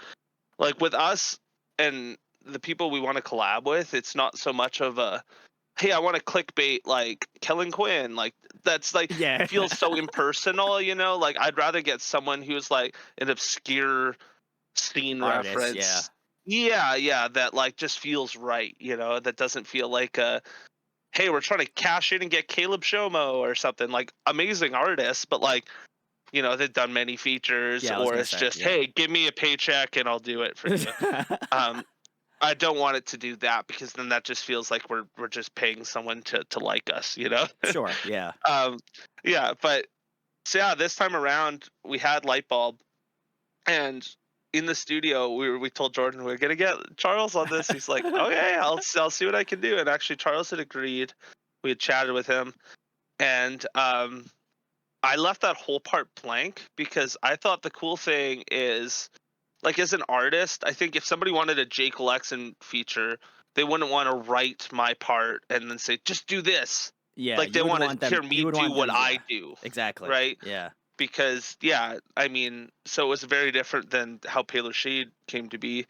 Like with us and the people we want to collab with, it's not so much of a hey, I want to clickbait like Kellen Quinn. Like that's like Yeah. feels so impersonal, you know? Like I'd rather get someone who's like an obscure scene Artist, yeah. reference. Yeah, yeah, that like just feels right, you know, that doesn't feel like a hey, we're trying to cash in and get Caleb Shomo or something. Like amazing artists, but like, you know, they've done many features Yeah, I was or gonna it's say, just, yeah. hey, give me a paycheck and I'll do it for you. Um, I don't want it to do that because then that just feels like we're just paying someone to like us, you know? Sure, yeah. um, yeah, but so yeah, this time around we had Lightbulb, and in the studio we told Jordan we're gonna get Charles on this. He's like, okay, I'll see what I can do. And actually, Charles had agreed. We had chatted with him, and I left that whole part blank because I thought the cool thing is like as an artist, I think if somebody wanted a Jake Lexon feature, they wouldn't want to write my part and then say, just do this. Yeah, Like they want to hear you me would do want them what I yeah. do. Exactly. Right. Yeah. Because yeah, I mean, so it was very different than how Paler Shade came to be.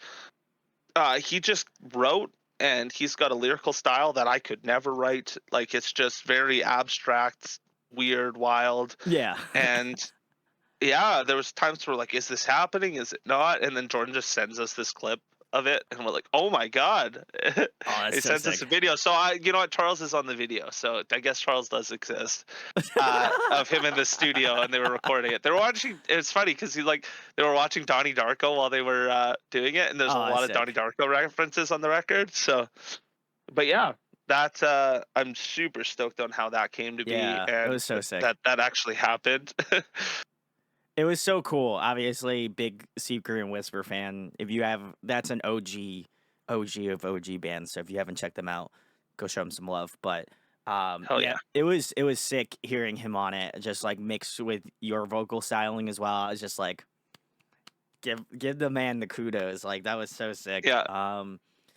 He just wrote and he's got a lyrical style that I could never write. Like it's just very abstract, weird, wild. Yeah. And yeah, there was times where like, is this happening? Is it not? And then Jordan just sends us this clip of it, and we're like, "Oh my god!" Oh, that's He so sent us a sick. video. So you know what? Charles is on the video, so I guess Charles does exist. Of him in the studio, and they were recording it. They were watching. It's funny because they were watching Donnie Darko while they were doing it, and there's a Oh, that's lot of Donnie sick. Darko references on the record. So, but yeah, that I'm super stoked on how that came to be, Yeah, it and was so sick. that actually happened. It was so cool. Obviously, big Secret and Whisper fan. If you have, that's an OG of OG bands. So if you haven't checked them out, go show them some love. But Hell yeah, yeah, it was sick hearing him on it. Just like mixed with your vocal styling as well. I was just like, give the man the kudos. Like that was so sick. yeah.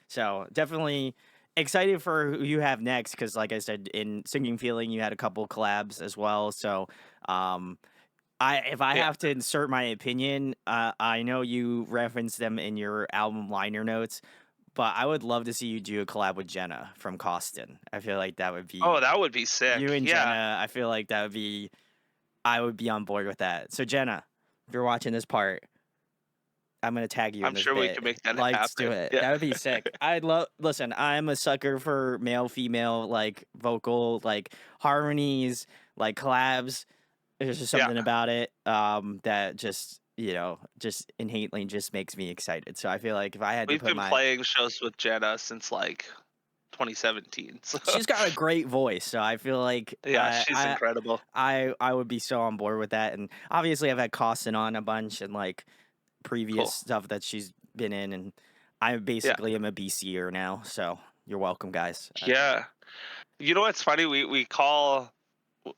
So definitely excited for who you have next because, like I said, in Singing Feeling, you had a couple collabs as well. So um, if I Yeah, have to insert my opinion, I know you referenced them in your album liner notes, but I would love to see you do a collab with Jenna from Costin. I feel like that would oh, be that would be you sick. and Yeah, Jenna. I feel like that would be. I would be on board with that. So Jenna, if you're watching this part, I'm gonna tag you in I'm this sure we bit. can make that Let's do happen. it. Yeah, That would be sick. I'd love. Listen, I'm a sucker for male female like vocal like harmonies like collabs. There's just yeah. something about it that just just innately just makes me excited. So I feel like if I had to We've put been my playing shows with Jenna since like 2017. So she's got a great voice, so I feel like yeah, she's incredible. I would be so on board with that. And obviously I've had Costin on a bunch and like previous Cool. stuff that she's been in, and I Yeah, basically am a BCer now. So you're welcome, guys. yeah. You know what's funny? We call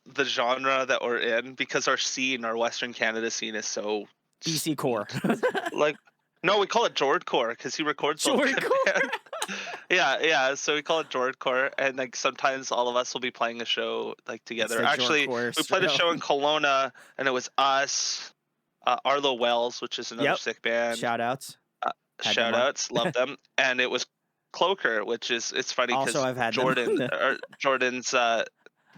the genre that we're in because our scene, our Western Canada scene, is so BC core, like. No, we call it Jordcore because he records all the short good core. bands. Yeah, yeah. So we call it Jordcore, and like sometimes all of us will be playing a show like It's together. the Jort Actually, core. we played a show in Kelowna, and it was us, Arlo Wells, which is another Yep. sick band. Shout outs. Uh, Had them Shout on. outs, love them. And it was Cloaker, which is it's funny Also, because I've had them on the Jordan's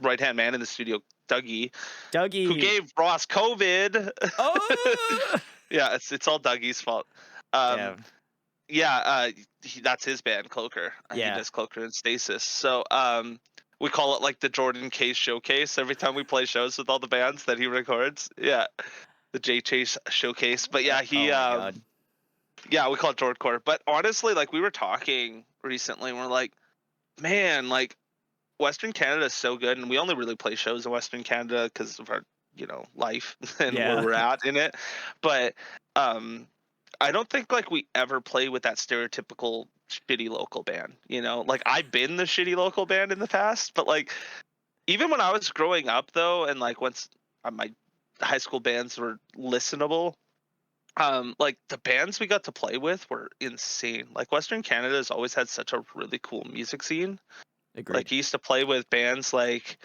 right hand man in the studio, Dougie, who Dougie. gave Ross COVID. Oh, Yeah, it's all Dougie's fault. Um, damn. yeah, that's his band, Cloaker. He Yeah. does Cloaker and Stasis. So we call it like the Jordan Case Showcase every time we play shows with all the bands that he records. Yeah, the J Chase Showcase. But yeah, Oh he my god. yeah, we call it Jordcore. But honestly, like we were talking recently, and we're like, man, like Western Canada is so good, and we only really play shows in Western Canada because of our, life and where Yeah. we're at in it. But um, I don't think like we ever play with that stereotypical shitty local band. Like I've been the shitty local band in the past, but like even when I was growing up though, and like once my high school bands were listenable, like the bands we got to play with were insane. Like Western Canada has always had such a really cool music scene. Agreed. Like he used to play with bands like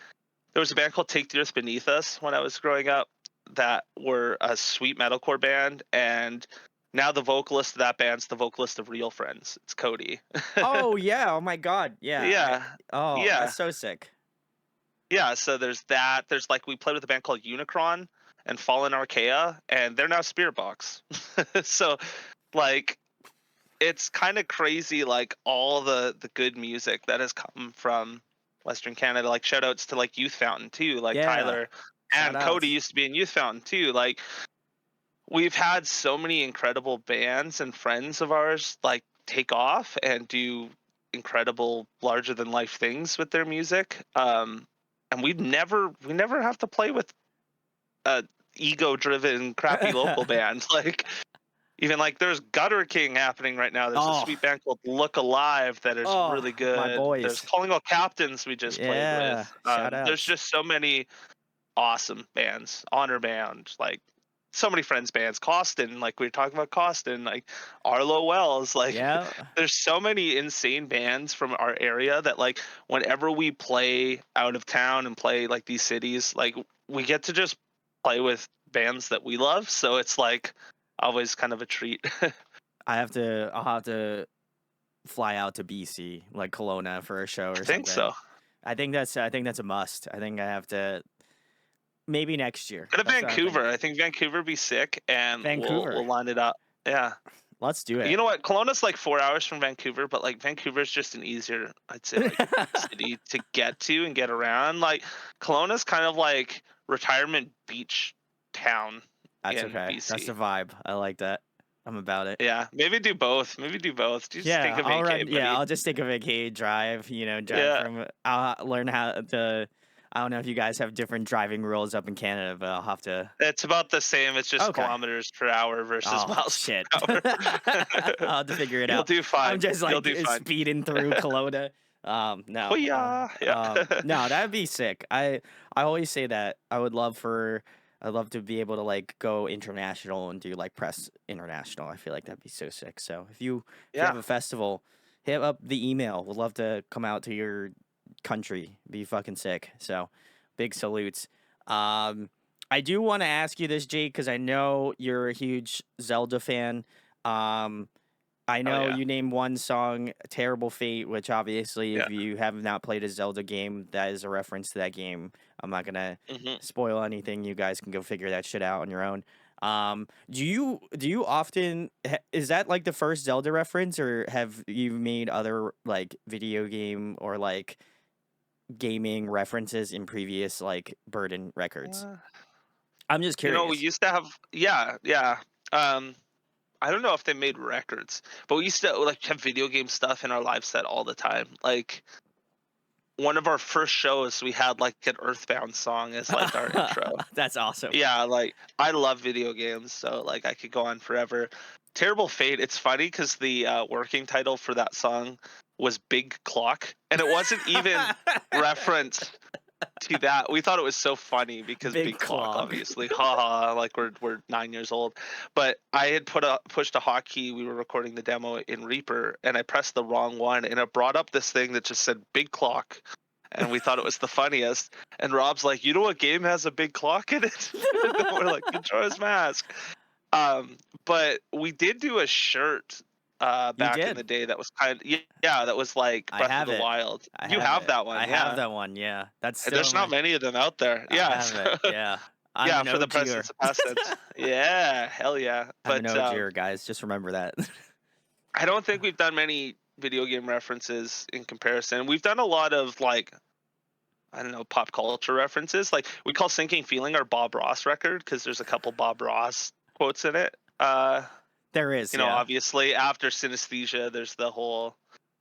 there was a band called Take the Earth Beneath Us when I was growing up that were a sweet metalcore band, and now the vocalist of that band's the vocalist of Real Friends. It's Cody. Oh yeah. Oh my god. Yeah. Yeah. Oh, Yeah. that's so sick. Yeah, so there's that. There's like we played with a band called Unicron and Fallen Archaea, and they're now Spirit Box. So like it's kind of crazy, like all the good music that has come from Western Canada. Like shout outs to like Youth Fountain too, like Yeah. Tyler Shout and Cody outs. used to be in Youth Fountain too. Like we've had so many incredible bands and friends of ours like take off and do incredible larger than life things with their music. And we never have to play with a ego driven crappy local band. Like even like there's Gutter King happening right now. There's a Oh. sweet band called Look Alive that is Oh, really my good. There's boys. Calling All Captains we just played with. Yeah. Shout There's outs. just so many awesome bands. Honor Band, like so many friends bands. Costin, like we were talking about Costin, like Arlo Wells, like Yeah. there's so many insane bands from our area that like whenever we play out of town and play like these cities, like we get to just play with bands that we love. So it's like always kind of a treat. I'll have to fly out to BC, like Kelowna for a show I or think something. so. I think that's a must. I think I have to maybe next year. Go to That's what I'm thinking. Vancouver. I think Vancouver be sick, and we'll Vancouver. line it up. Yeah. Let's do You it. know what? Kelowna's like 4 hours from Vancouver, but like Vancouver's just an easier, I'd say, like city to get to and get around. Like Kelowna's kind of like retirement beach town That's in okay. That's the BC. vibe. I like that. I'm about it. Yeah, maybe do both. Maybe do both. Just take Yeah, a I'll vacay, run. Yeah, buddy. I'll just take a vacay drive. Drive Yeah, from. I'll learn how to. I don't know if you guys have different driving rules up in Canada, but I'll have to. it's about the same. It's just Okay. kilometers per hour versus Oh miles shit! per hour. I'll have to figure it You'll out. do I'm fine. just You'll like do fine. speeding through Kelowna. Oh No. yeah, yeah. No, that'd be sick. I always say that I'd love to be able to like go international and do like press international. I feel like that'd be so sick. So if you have Yeah. a festival, hit up the email. We'd love to come out to your country. Be fucking sick. So big salutes. Um, I do want to ask you this, Jake, because I know you're a huge Zelda fan. Um, I Oh know yeah. you named one song, Terrible Fate, which obviously, Yeah. if you have not played a Zelda game, that is a reference to that game. I'm not gonna Hmm. spoil anything. You guys can go figure that shit out on your own. Do you often is that like the first Zelda reference, or have you made other like video game or like gaming references in previous like Burden records? I'm just We curious. used to have, yeah, yeah. Um, I don't know if they made records, but we used to like have video game stuff in our live set all the time. Like one of our first shows, we had like an Earthbound song as like our intro. That's awesome. Yeah, like I love video games, so like I could go on forever. Terrible Fate. It's funny because the working title for that song was Big Clock, and it wasn't even referenced to that. We thought it was so funny because Big Big Clock, clog. obviously, haha, like we're 9 years old. But I had pushed a hotkey. We were recording the demo in Reaper, and I pressed the wrong one, and it brought up this thing that just said Big Clock, and we thought it was the funniest. And Rob's like, you know what game has a big clock in it? And we're like, Majora's Mask. But we did do a shirt You back in the did. day that was yeah, that was like I Breath of have the it. Wild. I You have have it. that one, I have yeah. that one. Yeah, that's And still there's in not my. many of them out there. I Yeah. have it. Yeah, I'm Yeah, an for the OGer. presence of past tense. Yeah, hell yeah. I'm an But OGer, guys. Just remember that. I don't think we've done many video game references in comparison. We've done a lot of like, I don't know, pop culture references. Like we call Sinking Feeling our Bob Ross record because there's a couple Bob Ross quotes in it. There is. Yeah. Obviously after Synesthesia, there's the whole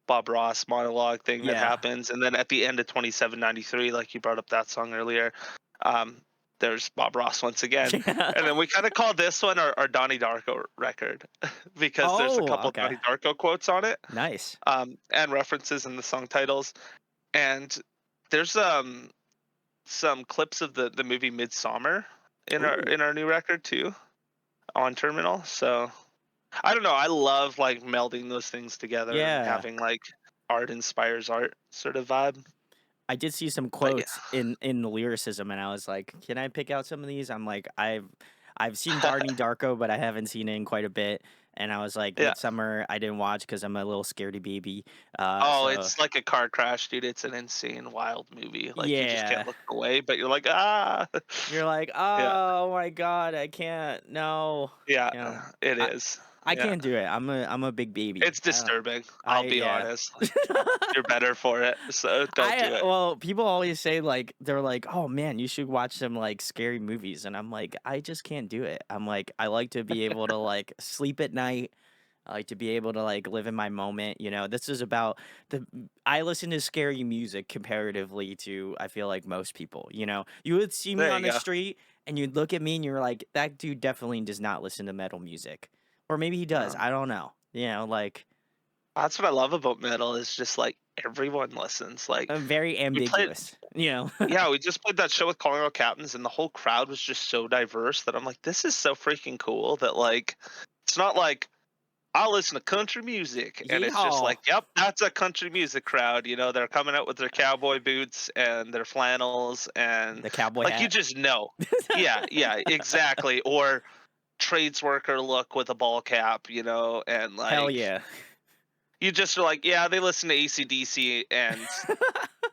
Bob Ross monologue thing that Yeah. happens, and then at the end of 2793, like you brought up that song earlier, um, there's Bob Ross once again, Yeah. and then we kind of call this one our Donnie Darko record because there's a Oh. couple Okay. Donnie Darko quotes on it, Nice. and references in the song titles, and there's some clips of the movie Midsummer in our Ooh. new record too on Terminal, so. I don't know. I love like melding those things together and Yeah. having like art inspires art sort of vibe. I did see some But yeah. quotes in the lyricism, and I was like, "Can I pick out some of these?" I'm like, I've seen Barney Darko, but I haven't seen it in quite a bit. And I was like, Yeah. Midsummer, I didn't watch because I'm a little scaredy baby. Oh, So it's like a car crash, dude. It's an insane, wild movie. Like you just can't yeah, look away, but you're like, ah. you're like, Yeah. oh my god, I can't. No, Yeah. you know, It I is. I Yeah. can't do it. I'm a big baby. It's disturbing. I I'll be yeah. honest. You're better for it, so don't do it. Well, people always say like they're like, "Oh man, you should watch some like scary movies," and I'm like, I just can't do it. I'm like, I like to be able to like sleep at night. I like to be able to like live in my moment. This is about the. I listen to scary music comparatively to I feel like most people. You would see me There on you the go. street and you'd look at me and you're like, that dude definitely does not listen to metal music, or maybe he does. No. I don't know. Like That's what I love about metal is just like everyone listens. Like very we played ambiguous. Yeah, we just played that show with Calling All Captains, and the whole crowd was just so diverse that I'm like, this is so freaking cool that like, it's not like I listen to country music, and it's just Yeehaw. like, yep, that's a country music crowd. They're coming out with their cowboy boots and their flannels, and The cowboy like you hat. just know, yeah, yeah, exactly. Or trades worker look with a ball cap, and Hell like yeah. you just are like, yeah, they listen to ACDC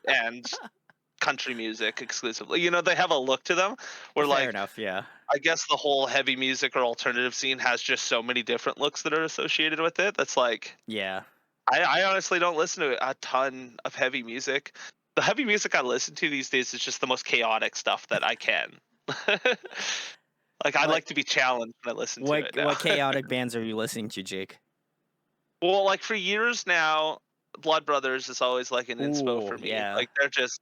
and country music exclusively. You know, they have a look to them where Fair like enough. Yeah. I guess the whole heavy music or alternative scene has just so many different looks that are associated with it. That's like Yeah. I honestly don't listen to a ton of heavy music. The heavy music I listen to these days is just the most chaotic stuff that I can. Like I What like to be challenged when I listen to it now. what chaotic bands are you listening to, Jake? Well, like for years now, Blood Brothers is always like an inspo Ooh, for me. yeah. Like they're just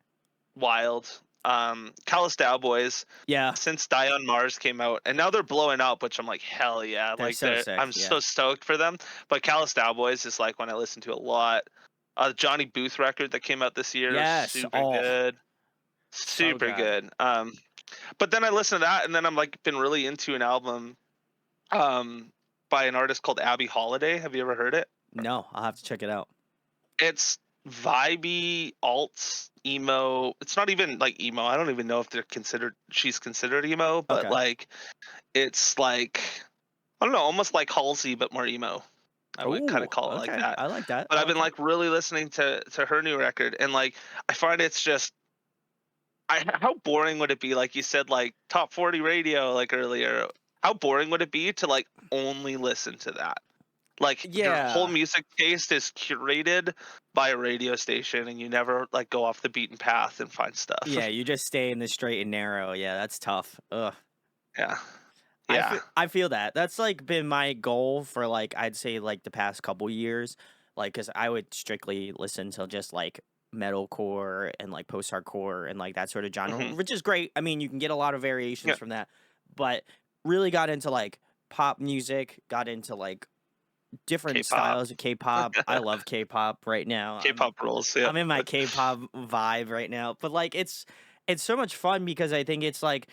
wild. Callous Cowboys Yeah. since Die on Mars came out, and now they're blowing up, which I'm like, hell yeah! They're Like so I'm sick. Yeah. so stoked for them. But Callous Cowboys is like when I listen to a lot. Johnny Booth record that came out this year, Yes. super Oh, good, so super good. good. But then I listen to that, and then I'm like been really into an album, um, by an artist called Abby Holiday. Have you ever heard it? No, I'll have to check it out. It's vibey alt emo. It's not even like emo. I don't even know if she's considered emo, but Okay. like it's like I don't know, almost like Halsey but more emo. I would kind Ooh, of call it like okay. that. I like that. But I I've like been that. like really listening to her new record, and like I find it's just how boring would it be, like you said, like top 40 radio like earlier. How boring would it be to like only listen to that? Like your whole Yeah. music taste is curated by a radio station, and you never like go off the beaten path and find Yeah, stuff. you just stay in the straight and narrow. Yeah, that's tough. Ugh. Yeah. Yeah. I feel that. That's like been my goal for like I'd say like the past couple years. Like cuz I would strictly listen to just like metalcore and like post-hardcore and like that sort of genre, Hmm. which is great. I mean, you can get a lot of Yeah. variations from that. But really got into like pop music, got into like different K-pop. styles of K-pop. I love K-pop right now. K-pop rules. Yeah. I'm in my K-pop vibe right now. But like it's so much fun because I think it's like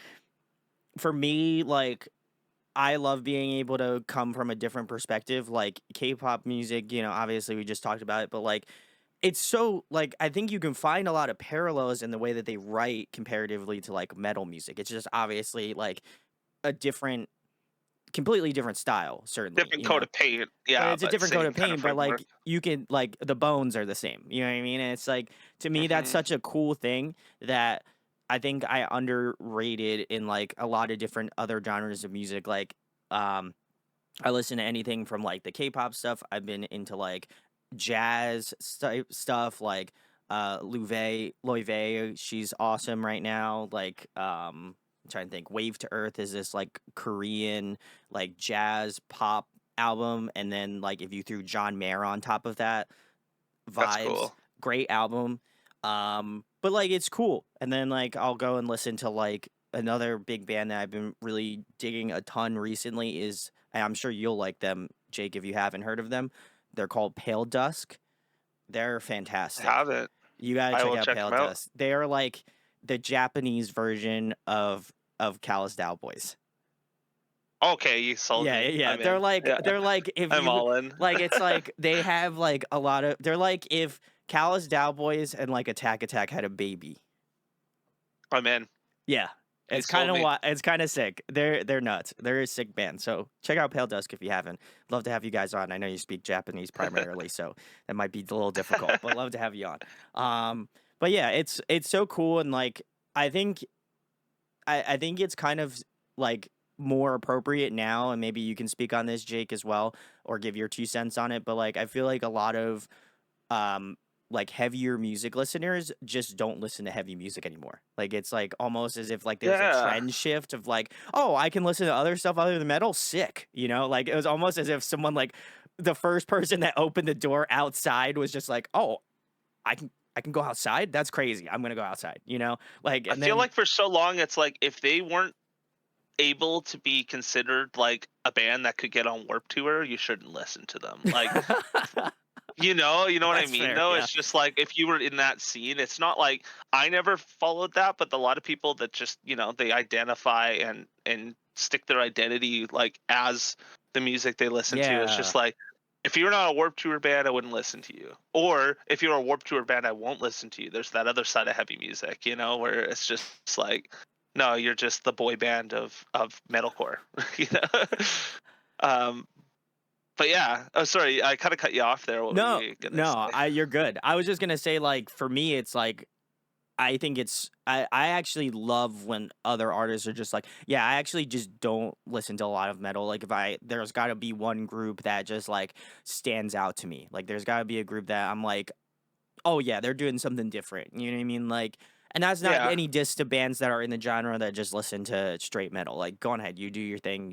for me like I love being able to come from a different perspective. Like K-pop music, you know, obviously we just talked about it, but like it's so like I think you can find a lot of parallels in the way that they write comparatively to like metal music. It's just obviously like a different completely different style, certainly, Different you coat know. of paint. But Yeah, it's a but different coat same of kind of paint, but framework. like you can like the bones are the same. You know what I mean? And it's like to me that's Hmm. such a cool thing that I think I underrated in like a lot of different other genres of music. Like um I listen to anything from like the K-pop stuff. I've been into like jazz stuff like Loive, she's awesome right now. Like I'm trying to think. Wave to Earth is this like Korean like jazz pop album and then like if you threw John Mayer on top of that, That's vibes, cool. great album. But like it's cool. And then like I'll go and listen to like another big band that I've been really digging a ton recently is and I'm sure you'll like them, Jake, if you haven't heard of them. They're called Pale Dusk. They're I fantastic. haven't. You gotta I check will out check Pale them out. Dusk. They are like the Japanese version of Callous Boys. Okay, you sold Yeah, me. yeah. I'm in. Yeah, They're like if I'm you all in. like it's like they have like a lot of they're like if Callous Boys and like Attack Attack had a baby. I'm in. Yeah. You It's kind sold of me. it's kind of sick. They're nuts. They're a sick band. So check out Pale Dusk if you haven't. Love to have you guys on. I know you speak Japanese primarily, so that might be a little difficult, but love to have you on. But yeah, it's so cool and like I think I think it's kind of like more appropriate now, and maybe you can speak on this, Jake, as well, or give your 2 cents on it. But like, I feel like a lot of um like heavier music listeners just don't listen to heavy music anymore. Like it's like almost as if like there's a Yeah. trend shift of like, oh, I can listen to other stuff other than metal. Sick, you know? Like it was almost as if someone like the first person that opened the door outside was just like, oh, I can go outside. That's crazy. I'm gonna go outside. You know, like I and feel then like for so long it's like if they weren't able to be considered like a band that could get on Warp Tour, you shouldn't listen to them. Like, you know what I that's mean fair. though? Yeah. It's just like if you were in that scene, it's not like I never followed that, but a lot of people that just, they identify and stick their identity like as the music they listen to. It's Yeah. just like if you're not a Warp Tour band, I wouldn't listen to you. Or if you're a Warp Tour band, I won't listen to you. There's that other side of heavy music, where it's just like no, you're just the boy band of metalcore. you know. um, but yeah. Oh, sorry, I kind of cut you off there. What were No, you gonna no, say? you're good. I was just gonna say, like, for me, it's like I think I actually love when other artists are just like, yeah, I actually just don't listen to a lot of metal. Like if there's got to be one group that just like stands out to me. Like there's got to be a group that I'm like, oh yeah, they're doing something different. You know what I mean? Like, and that's not Yeah. any diss to bands that are in the genre that just listen to straight metal. Like, go on ahead, you do your thing.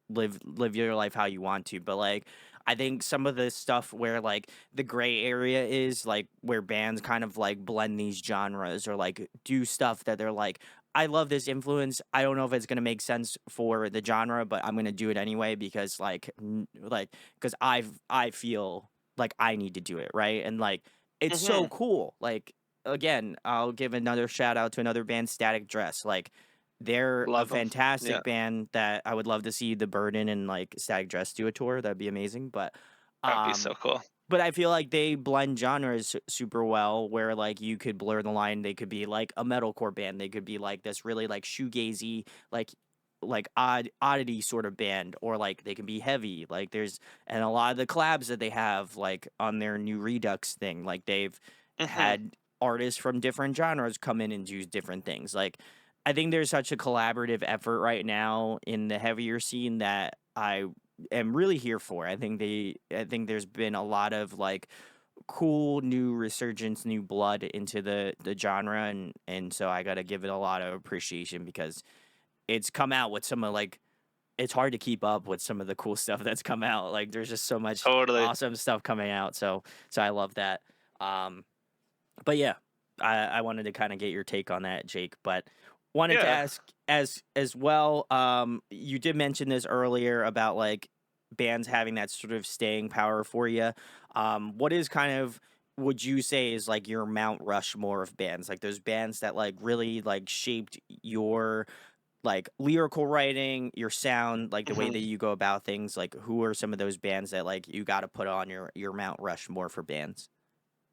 Live your life how you want to. But like, I think some of the stuff where like the gray area is like where bands kind of like blend these genres or like do stuff that they're like, I love this influence. I don't know if it's gonna make sense for the genre, but I'm gonna do it anyway because because I feel like I need to do it, right? And like it's so Hmm. cool. Like again, I'll give another shout out to another band, Static Dress. Like they're a Love them. Yeah. fantastic band that I would love to see The Burden and like Static Dress do a tour. That'd be amazing. That would be so Um, cool. but I feel like they blend genres super well. Where like you could blur the line. They could be like a metalcore band. They could be like this really like shoegazy like oddity sort of band, or like they can be heavy. Like there's and a lot of the collabs that they have like on their new Redux thing. Like they've Hmm. had artists from different genres come in and do different things. Like I think there's such a collaborative effort right now in the heavier scene that I am really here for. I think there's been a lot of like cool new resurgence, new blood into the genre, and so I got to give it a lot of appreciation because it's come out with some of like it's hard to keep up with some of the cool stuff that's come out. Like there's just so much Totally. awesome stuff coming out. So I love that. Um but yeah, I wanted to kind of get your take on that, Jake. But wanted to Yeah. ask as well. You did mention this earlier about like bands having that sort of staying power for you. What is kind of would you say is like your Mount Rushmore of bands? Like those bands that like really like shaped your like lyrical writing, your sound, like the way that Hmm. you go about things. Like who are some of those bands that like you got to put on your Mount Rushmore for bands?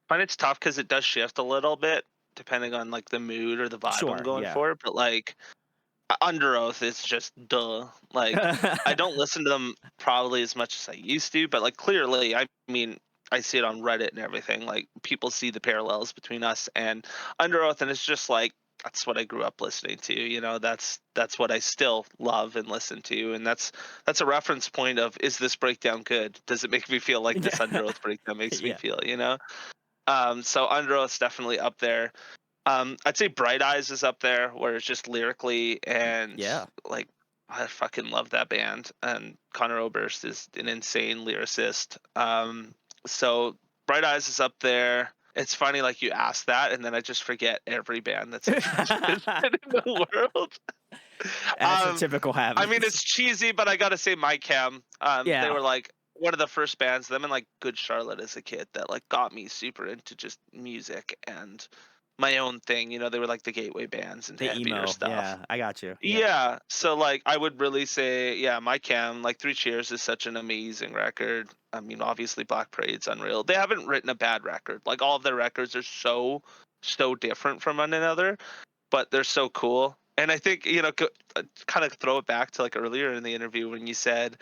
Find it's tough because it does shift a little bit depending on like the mood or the vibe I'm Sure, going yeah. for. But like Under Oath is just duh. Like I don't listen to them probably as much as I used to, but like clearly, I mean, I see it on Reddit and everything. Like people see the parallels between us and Under Oath, and it's just like that's what I grew up listening to. That's what I still love and listen to, and that's a reference point of is this breakdown good? Does it make me feel like this Yeah. Under Oath breakdown makes me Yeah. feel? So Under Oath's definitely up there. I'd say Bright Eyes is up there, where it's just lyrically and Yeah. like I fucking love that band. And Connor Oberst is an insane lyricist. So Bright Eyes is up there. It's funny, like you asked that, and then I just forget every band that's ever existed in the world. As the Um, typical I mean, happens. it's cheesy, but I gotta say, My Chem. They Yeah. were like one of the first bands, them and like Good Charlotte as a kid, that like got me super into just music and my own thing. They were like the gateway bands into The heavier emo. stuff. Yeah. I got you. Yeah. Yeah, so like I would really say, yeah, My Chem, like Three Cheers is such an amazing record. I mean, obviously Black Parade's unreal. They haven't written a bad record. Like all of their records are so different from one another, but they're so cool. And I think, kind of throw it back to like earlier in the interview when you said,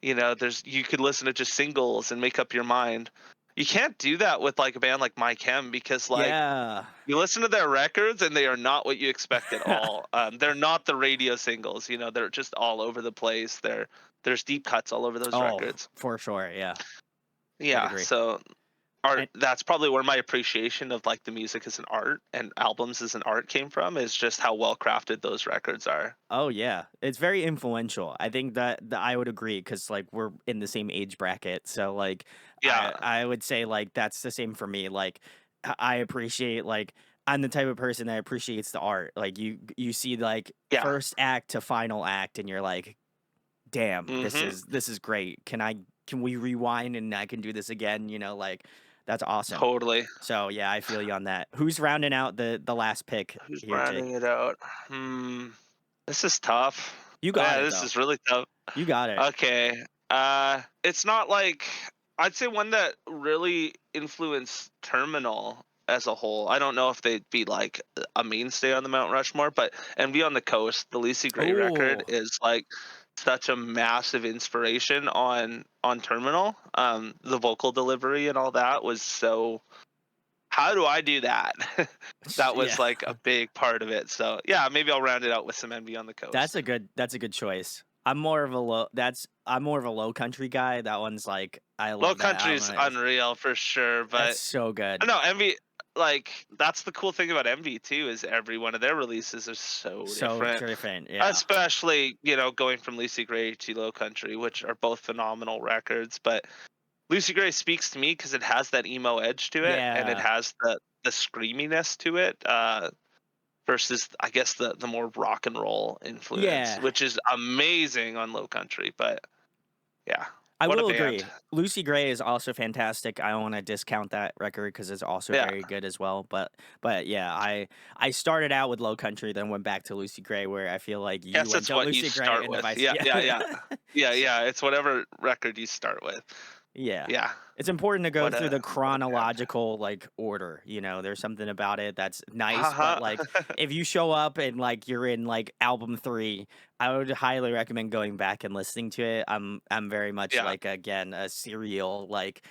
you could listen to just singles and make up your mind. You can't do that with like a band like My Chem because like Yeah. you listen to their records and they are not what you expect at all. They're not the radio singles, they're just all over the place. There's deep cuts all over those Oh, records. for sure. Yeah. Would Yeah, agree. so art And that's probably where my appreciation of like the music as an art and albums as an art came from, is just how well crafted those records are. oh yeah, it's very influential. I think that I would agree because like we're in the same age bracket. So like Yeah. I would say like that's the same for me. Like I appreciate like I'm the type of person that appreciates the art. Like you see like Yeah. first act to final act and you're like, damn, Mhm. this is great. Can we rewind and I can do this again? Like that's awesome. Totally. So yeah, I feel you on that. Who's rounding out the last pick Who's here, Jake? rounding it out? Hmm. This is tough. You got Yeah, it this though. is really tough. You got it. Okay. It's not like I'd say one that really influenced Terminal as a whole. I don't know if they'd be like a mainstay on the Mount Rushmore, but Envy on the Coast, the Lacey Gray record, Oh, is like such a massive inspiration on Terminal. The vocal delivery and all that was so how do I do that? That was Yeah. like a big part of it. So yeah, maybe I'll round it out with some envy on the coast. That's a good choice. I'm more of a low country guy. That one's like I Low love that Country's album. unreal for sure, That's but so I good. don't know, Envy, like that's the cool thing about Envy too, is every one of their releases is so So different. different. Yeah. Especially, going from Lucy Gray to Low Country, which are both phenomenal records. But Lucy Gray speaks to me because it has that emo edge to it, and it Yeah. has the screaminess to it. Versus, I guess, the more rock and roll influence, Yeah. which is amazing on Low Country. But yeah, I what a will band. agree. Lucy Gray is also fantastic. I don't want to discount that record because it's also Yeah. very good as well. But yeah, I started out with Low Country, then went back to Lucy Gray, where I feel like you Guess went it's to what you Lucy Gray start and the with. vice. Yeah, Yeah, yeah, yeah. Yeah, yeah. It's whatever record you start with. yeah. Yeah. It's important to go What through a the what a band. chronological like order. There's something about it that's nice, but Uh-huh. like if you show up and like you're in like album 3, I would highly recommend going back and listening to it. I'm very much Yeah. like again a serial like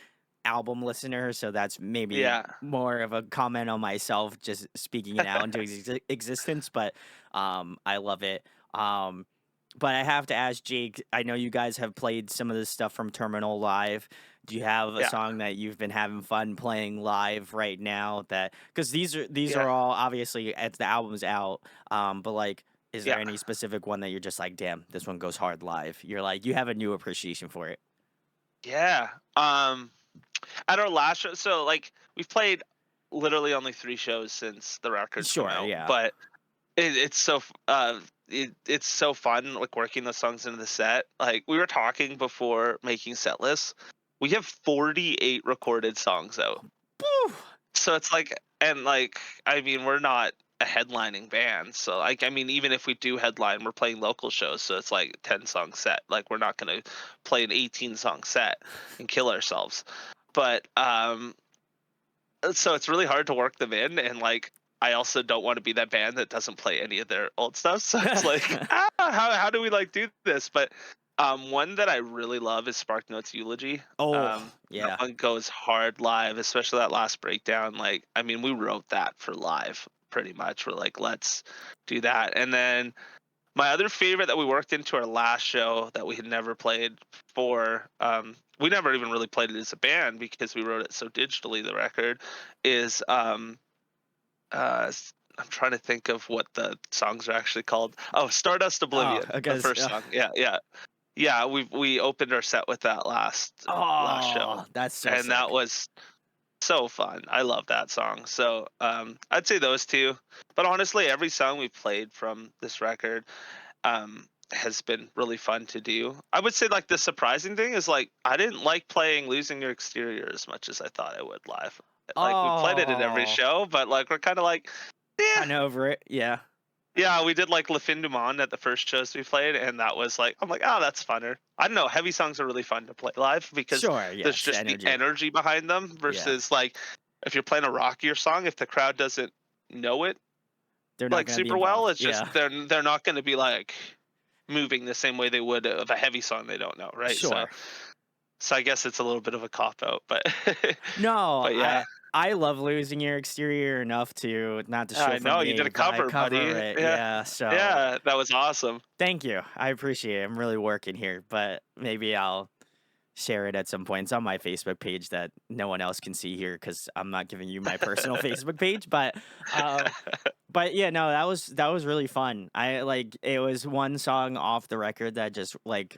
album listener, so that's maybe Yeah. more of a comment on myself just speaking it out into existence, but I love it. But I have to ask Jake, I know you guys have played some of this stuff from Terminal live. Do you have a Yeah. song that you've been having fun playing live right now that cuz these Yeah. are all obviously as the album's out, but like is there Yeah. any specific one that you're just like, "Damn, this one goes hard live." You're like you have a new appreciation for it. Yeah. At our last show, so like we've played literally only 3 shows since the record's come Sure, out, yeah. but it's so it's so fun like working the songs into the set. Like we were talking before making set lists. We have 48 recorded songs out. Woo! So it's like, and like, I mean, we're not a headlining band. So like, I mean, even if we do headline, we're playing local shows. So it's like 10 song set. Like we're not going to play an 18 song set and kill ourselves. But so it's really hard to work them in. And like, I also don't want to be that band that doesn't play any of their old stuff. So it's like, how do we like do this? But one that I really love is Spark Notes Eulogy. Oh, That yeah. one goes hard live, especially that last breakdown. Like, I mean, we wrote that for live pretty much. We're like, let's do that. And then my other favorite that we worked into our last show that we had never played before, we never even really played it as a band because we wrote it so digitally, the record, is I'm trying to think of what the songs are actually called. Oh, Stardust Oh, Oblivion, the because first song. Yeah, yeah. Yeah, we opened our set with that last show, oh, that's so and that sick. was so fun. I love that song. So I'd say those two. But honestly, every song we've played from this record has been really fun to do. I would say like the surprising thing is like I didn't like playing Losing Your Exterior as much as I thought I would live. Like we played it at every Oh, show, but like we're kind of like, yeah, kind of over it. Yeah. yeah, we did like Le Fin du Monde at the first shows we played, and that was like, I'm like, oh, that's funner. I don't know, heavy songs are really fun to play live because Sure, there's yes, just the energy. energy behind them Yeah. versus like if you're playing a rockier song, if the crowd doesn't know it They're not like gonna be super well, involved. it's just Yeah. they're not going to be like moving the same way they would of a heavy song they don't know, right? So Sure. so I guess it's a little bit of a cop out, but No, but yeah, I love Losing Your Exterior enough to not to show I for know you did me, a but I cover, cover buddy. it. Yeah, Yeah, so yeah, that was awesome. thank you. I appreciate it. I'm really working here, but maybe I'll share it at some point. It's on my Facebook page that no one else can see here because I'm not giving you my personal Facebook page. Uh, but yeah, no, that was really fun. I like it was one song off the record that just like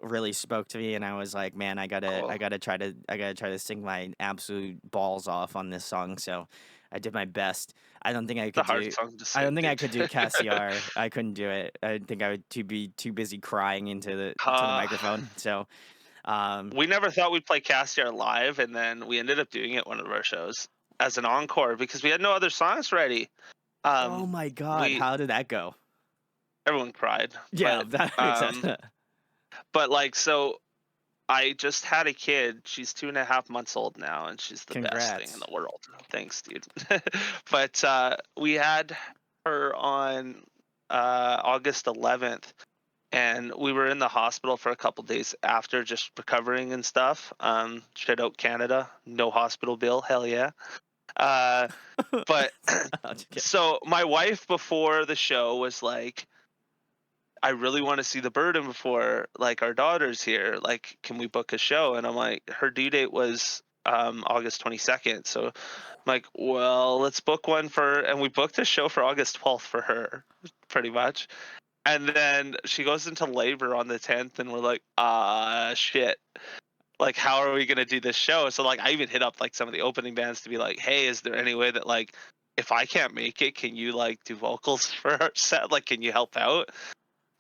really spoke to me, and I was like, man, Cool. I gotta try to sing my absolute balls off on this song. So I did my best. I don't think I It's a could hard do. song to I don't sing, think I dude. could do Cassiar. I couldn't do it. I think I would be too busy crying into the Uh, microphone. So um, we never thought we'd play Castiar live, and then we ended up doing it one of our shows as an encore because we had no other songs ready. oh Um, my god, we how did that go? everyone cried, Yeah, that makes sense. but like so, I just had a kid. She's 2.5 months old now, and she's the best thing in Congrats. the world. Thanks, dude. But we had her on August 11th, and we were in the hospital for a couple days after, just recovering and stuff. Shit out Canada, no hospital bill, hell yeah. Uh, but I'm just kidding. so my wife before the show was like, I really want to see the burden before like our daughter's here. Like, can we book a show? And I'm like, her due date was August 22nd. So I'm like, well, let's book one for, and we booked a show for August 12th for her, pretty much. And then she goes into labor on the 10th, and we're like, shit. Like, how are we gonna do this show? So like, I even hit up like some of the opening bands to be like, hey, is there any way that like, if I can't make it, can you like do vocals for our set? Like, can you help out?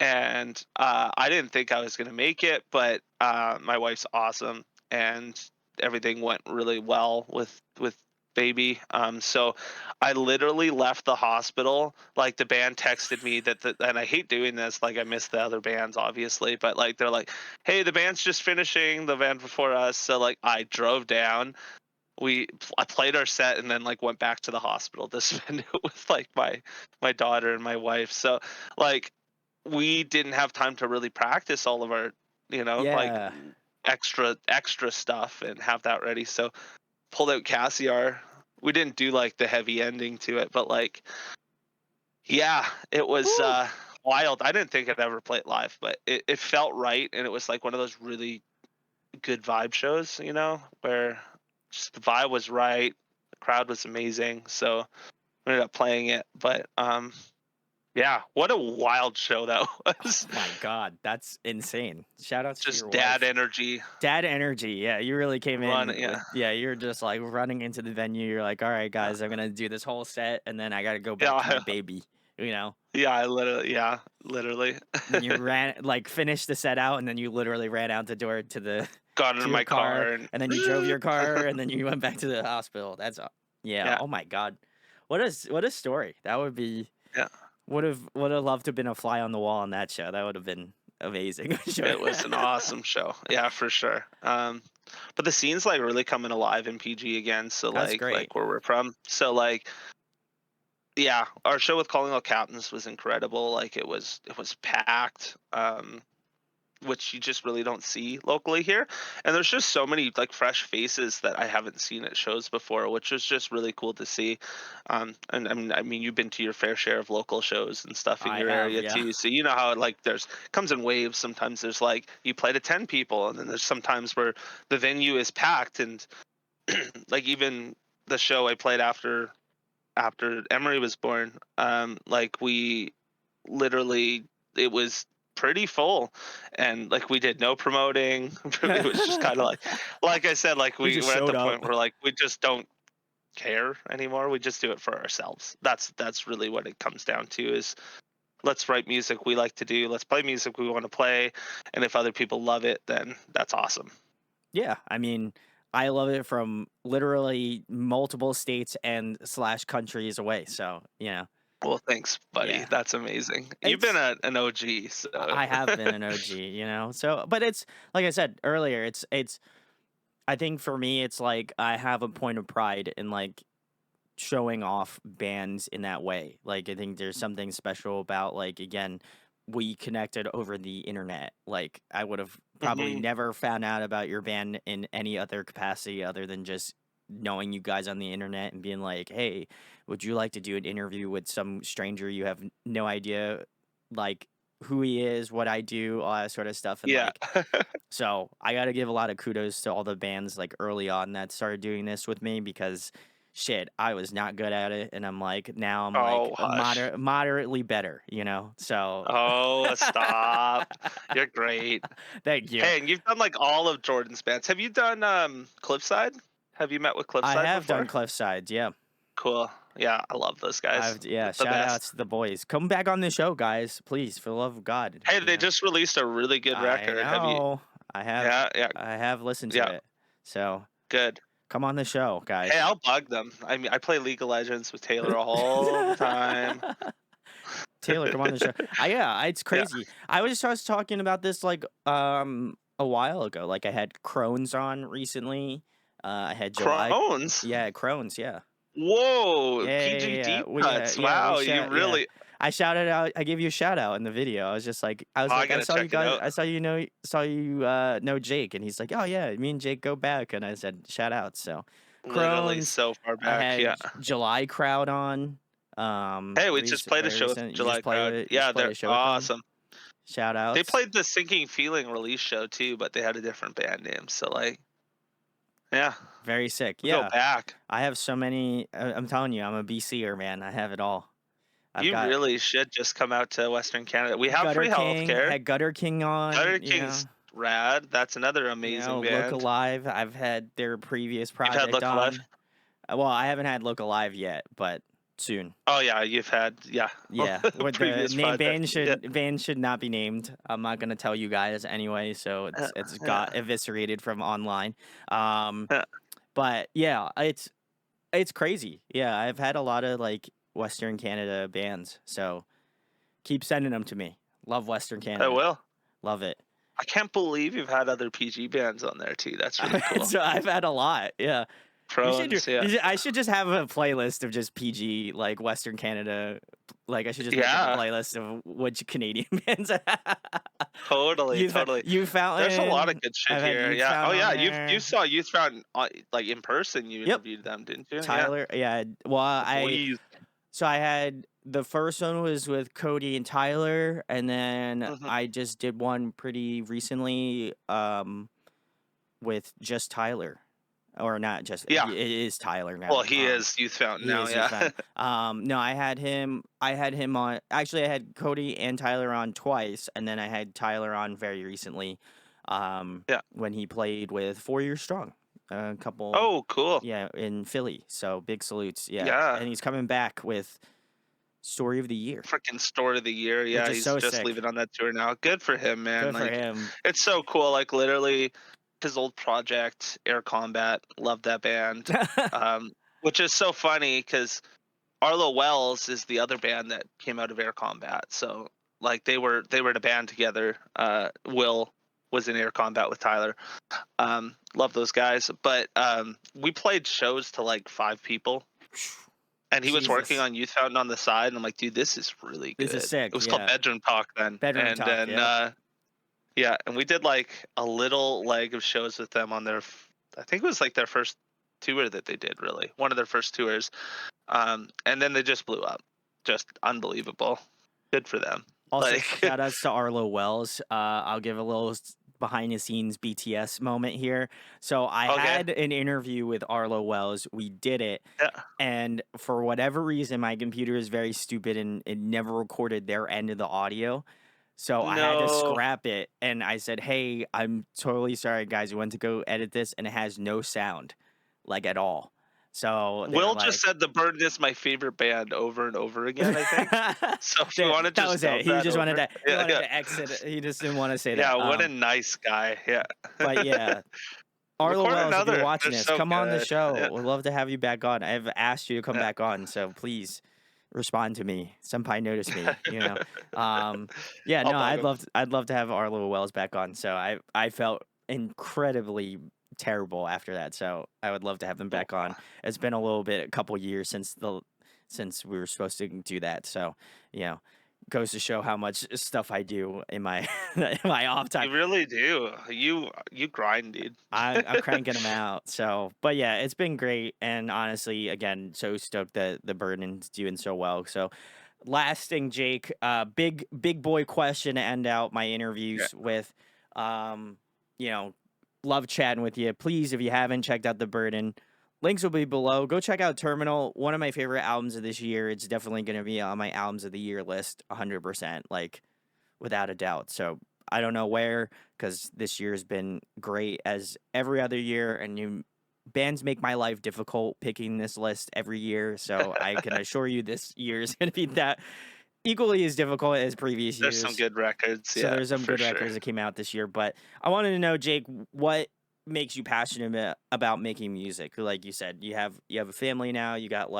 And I didn't think I was gonna make it, but my wife's awesome, and everything went really well with baby. So I literally left the hospital. Like the band texted me and I hate doing this. Like I miss the other bands, obviously, but like they're like, "Hey, the band's just finishing the band before us." So like I drove down. I played our set and then like went back to the hospital to spend it with like my daughter and my wife. So like we didn't have time to really practice all of our, like Yeah. extra stuff and have that ready. So pulled out Cassiar. We didn't do like the heavy ending to it, but like yeah, it was Woo. wild. I didn't think I'd ever play it live, but it felt right, and it was like one of those really good vibe shows, where just the vibe was right, the crowd was amazing. So we ended up playing it. But yeah, what a wild show that was. Oh my God, that's insane. Shout outs to your Just dad wife. energy. Dad energy. Yeah, you really came Run, in with, yeah. yeah, you're just like running into the venue. You're like, all right, Yeah. guys, I'm going to do this whole set and then I got to go back to my Yeah, baby, you know? I literally, yeah, literally. Then you ran, like, finished the set out and then you literally ran out the door to the, Got to in your my car car and and then you drove your car and then you went back to the hospital. Yeah. yeah, Oh my God. What a story. That would be, yeah. would have loved to have been a fly on the wall on that show. That would have been amazing. Sure. It was an awesome show. Yeah, for sure. But the scene's like really coming alive in PG again. So That's like great. where we're from. So like yeah, our show with Calling All Captains was incredible. Like it was packed. Which you just really don't see locally here. And there's just so many like fresh faces that I haven't seen at shows before, which was just really cool to see. And I mean, you've been to your fair share of local shows and stuff in I your have, area yeah. too, so you know how it like there's comes in waves. Sometimes there's like you play to 10 people, and then there's sometimes where the venue is packed, and like even the show I played after Emery was born, like we literally it was pretty full, and like we did no promoting. It was just kind of like I said, like We we just we're at showed the up. point where like we just don't care anymore. We just do it for ourselves. That's really what it comes down to is let's write music we like to do, let's play music we want to play, and if other people love it, then that's awesome. Yeah, I mean, I love it from literally multiple states and slash countries away. So, Well, thanks buddy, yeah, that's amazing. You've been it's an OG, so I have been an OG. So, but it's like I said earlier, it's I think for me, it's like I have a point of pride in like showing off bands in that way. Like I think there's something special about like again, we connected over the internet. Like I would have probably Mhm. never found out about your band in any other capacity other than just knowing you guys on the internet and being like, "Hey, would you like to do an interview with some stranger you have no idea like who he is, what I do, all that sort of stuff." And Yeah. like so I got to give a lot of kudos to all the bands like early on that started doing this with me because shit, I was not good at it, and now I'm like Oh, hush. moderately better. So Oh, stop. You're great. thank you. Hey, and you've done like all of Jordan's bands. Have you done Cliffside? Have you met with I Cliffside have done before? Cliff Sides, yeah. Cool. Yeah, I love those guys. Yeah. The Shout best. outs to the boys. Come back on the show, guys, please, for the love of God. Hey, they just released a really good I record. Have you? know. I have Yeah, yeah, I have listened to yeah. it. So Good. come on the show, Hey, guys. I'll bug them. I mean, I play League of Legends with Taylor all the time. Taylor, come on the show. Yeah, it's Yeah. crazy. I was talking about this like a while ago. Like I had Crohn's on recently. I had July. Crohn's. Yeah, Crohn's. Yeah. Whoa, Yeah. PG Yeah. deep cuts. We Wow, you shout. Yeah. really. I shouted out. I gave you a shout out in the video. I was Oh, I like, I gotta saw you check it guys. out. I saw you know Jake, and he's like, oh yeah, me and Jake go back, and I said shout out. So Literally Crohn's. so far I back. Yeah. had July Crowd on. Hey, we just played a Very show with recent. July Crowd. You just Yeah, played they're a show with them. awesome. Shout They outs. played the Sinking Feeling release show too, but they had a different band name. So like, yeah, Very sick. we go Yeah. back. I have so many. I'm telling you, I'm a BCer, man. I have it all. I've You got really should just come out to Western Canada. We have Gutter free King. healthcare. Had Gutter King on. Gutter King's rad. That's another amazing Look band. Alive. I've had their previous You've had project Look Alive? on. Well, I haven't had Look Alive yet, but soon. Oh yeah, you've had Yeah, with the previous name project. Yeah. band should not be named. I'm not gonna tell you guys anyway, so it's Yeah. got eviscerated from online. Um, Yeah. but yeah, it's crazy. Yeah, I've had a lot of like Western Canada bands, so keep sending them to me. Love Western I Canada. will. Love it. I can't believe you've had other PG bands on there too. That's really cool. So I've had a lot. Yeah. Crohn's, yeah. I should just have a playlist of just PG, like Western Canada. Like I should just make up a Yeah, playlist of which Canadian bands. totally, totally. Youth There's a lot of Fountain. good shit I've had here. Youth Yeah. Oh Fountain on yeah, you there. saw Youth Fountain like in person. You Yep. interviewed them, didn't you? Yeah. Tyler. Yeah. Well, Boys. I had the first one was with Cody and Tyler, and then Mhm. I just did one pretty recently with just Tyler. Or not just Yeah. it is Tyler now. Well, he is Youth Fountain He now. is Youth Yeah. Fountain. No, I had him on actually I had Cody and Tyler on twice, and then I had Tyler on very recently. Yeah. When he played with 4 Years Strong. A couple Oh, cool. Yeah, in Philly. So big salutes. Yeah. Yeah. And he's coming back with Story of the Year. Freaking story of the year. Which Yeah, is he's so just sick. leaving on that tour now. Good for him, man. Good for Like, him. it's so cool. Like, literally, his old project, Air Combat, love that band. Which is so funny because Arlo Wells is the other band that came out of Air Combat. So, like, they were in a band together. Will was in Air Combat with Tyler. Love those guys. But we played shows to like 5 people. And he was working Jesus. on Youth Fountain on the side, and I'm like, dude, this is really good. This is sick. It was called Yeah. Bedroom Talk then. Bedroom and Talk, then yep. yeah, and we did like a little leg of shows with them on their I think it was like their first tour that they did, really. One of their first tours. And then they just blew up. Just unbelievable. Good for them. Also, Like, shout outs to Arlo Wells. I'll give a little behind the scenes BTS moment here. So I Okay. had an interview with Arlo Wells. We did it. Yeah. And for whatever reason, my computer is very stupid and it never recorded their end of the audio. So I had to No. scrap it. And I said, hey, I'm totally sorry, guys. We went to go edit this and it has no sound, like at all. So they were Will like, just said The Burden is my favorite band over and over again, I think. So if you want to that just was dub it. He that just wanted over. to he Yeah, wanted yeah. to exit it. He just didn't want to say Yeah, that. what a nice guy. Yeah. But yeah. Arlo Record Wells, if another. you're watching They're this, so come on the good. show. Yeah. We'd love to have you back on. I've asked you to come Yeah. back on, so please respond to me. Senpai notice me, you know. Yeah, I'll no, bug him. I'd love to have Arlo Wells back on. So I felt incredibly terrible after that. So I would love to have them back on. It's been a couple years since we were supposed to do that. So, you know, goes to show how much stuff I do in my in my off time. You really do. You grind, dude. I'm cranking them out. So, but yeah, it's been great. And honestly, again, so stoked that the Burden's doing so well. So, last thing, Jake, big boy question to end out my interviews with. You know, love chatting with you. Please, if you haven't checked out the Burden, links will be below. Go check out Terminal. One of my favorite albums of this year. It's definitely going to be on my albums of the year list, 100%, like without a doubt. So I don't know where, because this year has been great as every other year, and bands make my life difficult picking this list every year. So I can assure you this year is going to be that equally as difficult as previous years. There's some good records. So Yeah, there's some for good sure. records that came out this year. But I wanted to know, Jake, what makes you passionate about making music? Like you said, you have a family now. You got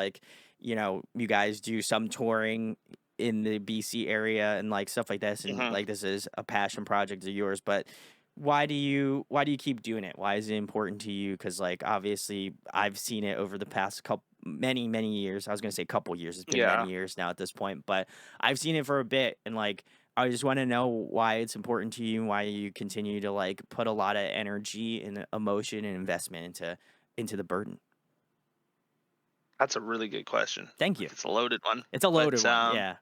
you guys do some touring in the BC area and like stuff like this, and like this is a passion project of yours. But why do you keep doing it? Why is it important to you? Because like obviously I've seen it over the past many years. I was gonna say couple years. It's been many years now at this point, but I've seen it for a bit, and like I just want to know why it's important to you and why you continue to like put a lot of energy and emotion and investment into the Burden. That's a really good question. Thank you. Like, it's a loaded one, It's a loaded but one. Yeah.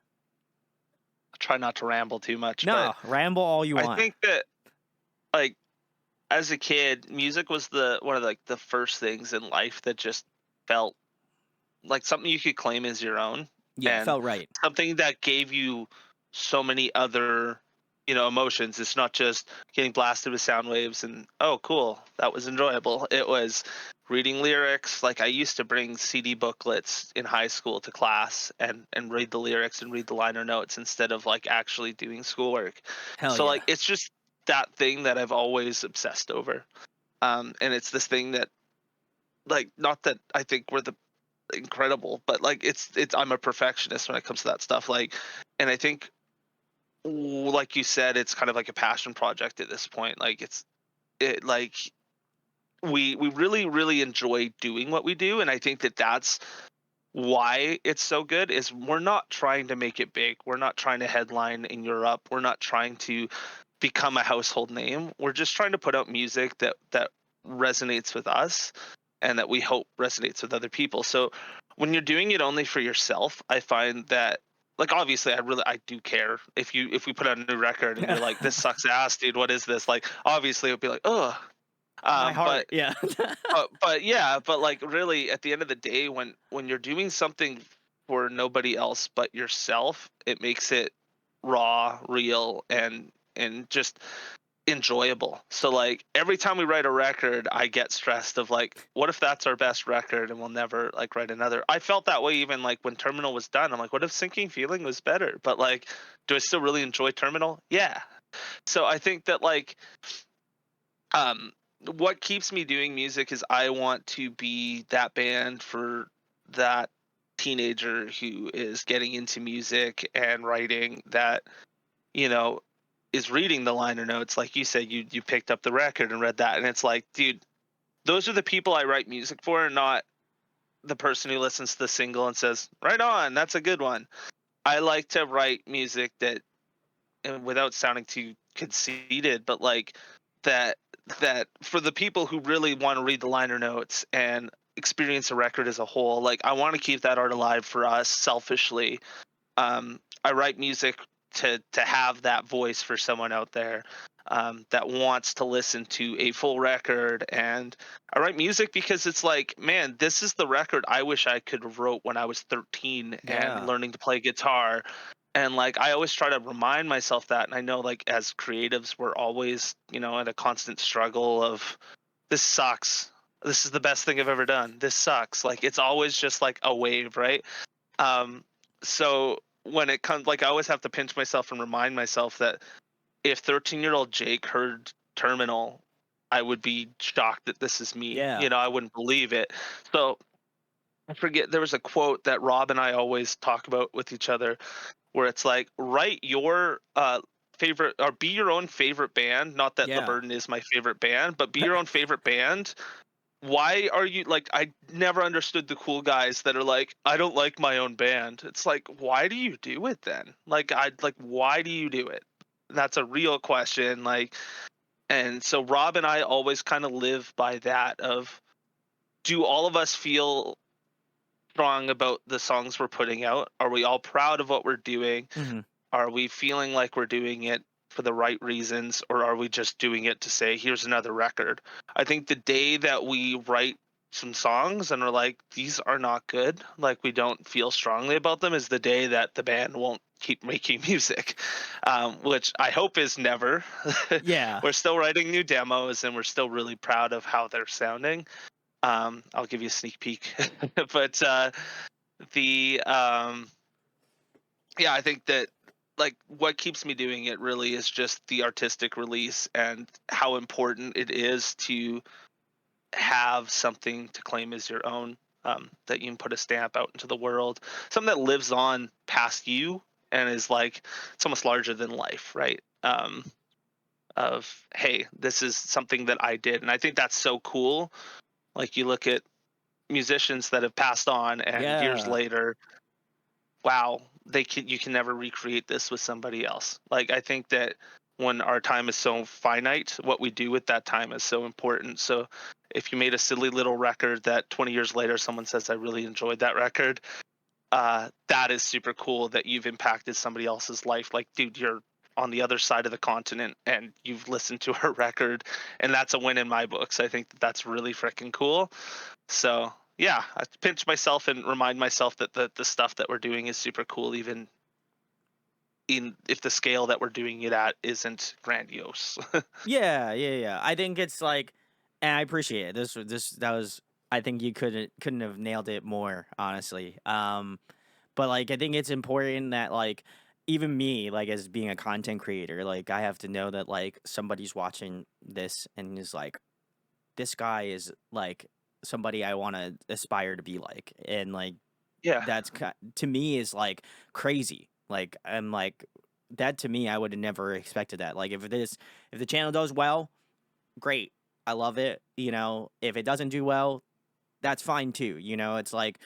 I try not to ramble too much. But No, ramble all you I want. think that, like, as a kid, music was the one of, like, the first things in life that just felt like something you could claim as your own, Yeah, and felt right. something that gave you so many other, emotions. It's not just getting blasted with sound waves and, oh, cool, that was enjoyable. It was reading lyrics. Like, I used to bring CD booklets in high school to class and read the lyrics and read the liner notes instead of, like, actually doing schoolwork. Hell So, yeah. like, it's just that thing that I've always obsessed over. And it's this thing that, like, not that I think we're the incredible, but, like, it's I'm a perfectionist when it comes to that stuff. Like, and I think, like you said, it's kind of like a passion project at this point. Like, it like we really really enjoy doing what we do, and I think that that's why it's so good. Is we're not trying to make it big. We're not trying to headline in Europe. We're not trying to become a household name. We're just trying to put out music that resonates with us and that we hope resonates with other people. So when you're doing it only for yourself, I find that, like, obviously I do care if we put out a new record and you're like, this sucks ass, dude, what is this? Like, obviously it would be like, oh, My but heart. Yeah. yeah, but, like, really at the end of the day, when you're doing something for nobody else but yourself, it makes it raw, real, and just enjoyable. So, like, every time we write a record, I get stressed of, like, what if that's our best record and we'll never, like, write another. I felt that way even, like, when Terminal was done. I'm like, what if Sinking Feeling was better? But, like, do I still really enjoy Terminal? Yeah. So I think that, like, um what keeps me doing music is I want to be that band for that teenager who is getting into music and writing, that, you know is reading the liner notes. Like you said, you picked up the record and read that, and it's like, dude, those are the people I write music for, not the person who listens to the single and says, right on, that's a good one. I like to write music that, and without sounding too conceited, but, like, that that for the people who really want to read the liner notes and experience a record as a whole, like, I want to keep that art alive for us selfishly. I write music to have that voice for someone out there, that wants to listen to a full record. And I write music because it's like, man, this is the record I wish I could have wrote when I was 13 and Yeah. learning to play guitar. And, like, I always try to remind myself that. And I know, like, as creatives, we're always, at a constant struggle of, this sucks. This is the best thing I've ever done. This sucks. Like, it's always just like a wave, right? Um, so when it comes, like, I always have to pinch myself and remind myself that if 13-year-old Jake heard Terminal, I would be shocked that this is me. Yeah. I wouldn't believe it. So I forget, there was a quote that Rob and I always talk about with each other, where it's like, write your favorite, or be your own favorite band. Not that The Yeah. Burden is my favorite band, but be your own favorite band. Why are you, like, I never understood the cool guys that are like, I don't like my own band. It's like, why do you do it then? Like, why do you do it? That's a real question. Like, and so Rob and I always kind of live by that of, do all of us feel strong about the songs we're putting out? Are we all proud of what we're doing? Hmm. Are we feeling like we're doing it for the right reasons, or are we just doing it to say, here's another record? I think the day that we write some songs and are like, these are not good, like, we don't feel strongly about them, is the day that the band won't keep making music, which I hope is never. Yeah. We're still writing new demos and we're still really proud of how they're sounding. I'll give you a sneak peek. But the yeah, I think that, like, what keeps me doing it really is just the artistic release and how important it is to have something to claim as your own, that you can put a stamp out into the world, something that lives on past you and is like, it's almost larger than life, right? Of, hey, this is something that I did, and I think that's so cool. Like, you look at musicians that have passed on, and years Yeah. later, wow, you can never recreate this with somebody else. Like, I think that when our time is so finite, what we do with that time is so important. So if you made a silly little record that 20 years later someone says I really enjoyed that record, that is super cool that you've impacted somebody else's life. Like, dude, you're on the other side of the continent and you've listened to our record, and that's a win in my books. I think that that's really freaking cool. So yeah, I pinch myself and remind myself that the stuff that we're doing is super cool, even in if the scale that we're doing it at isn't grandiose. Yeah, yeah, yeah. I think it's like, and I appreciate it. That was. I think you couldn't have nailed it more, honestly. But like, I think it's important that like, even me, like as being a content creator, like I have to know that like somebody's watching this and is like, this guy is like somebody I want to aspire to be like, and like Yeah, to me is like crazy. Like I'm like that to me, I would have never expected that. Like if the channel does well, great. I love it. You know, if it doesn't do well, that's fine too. You know, it's like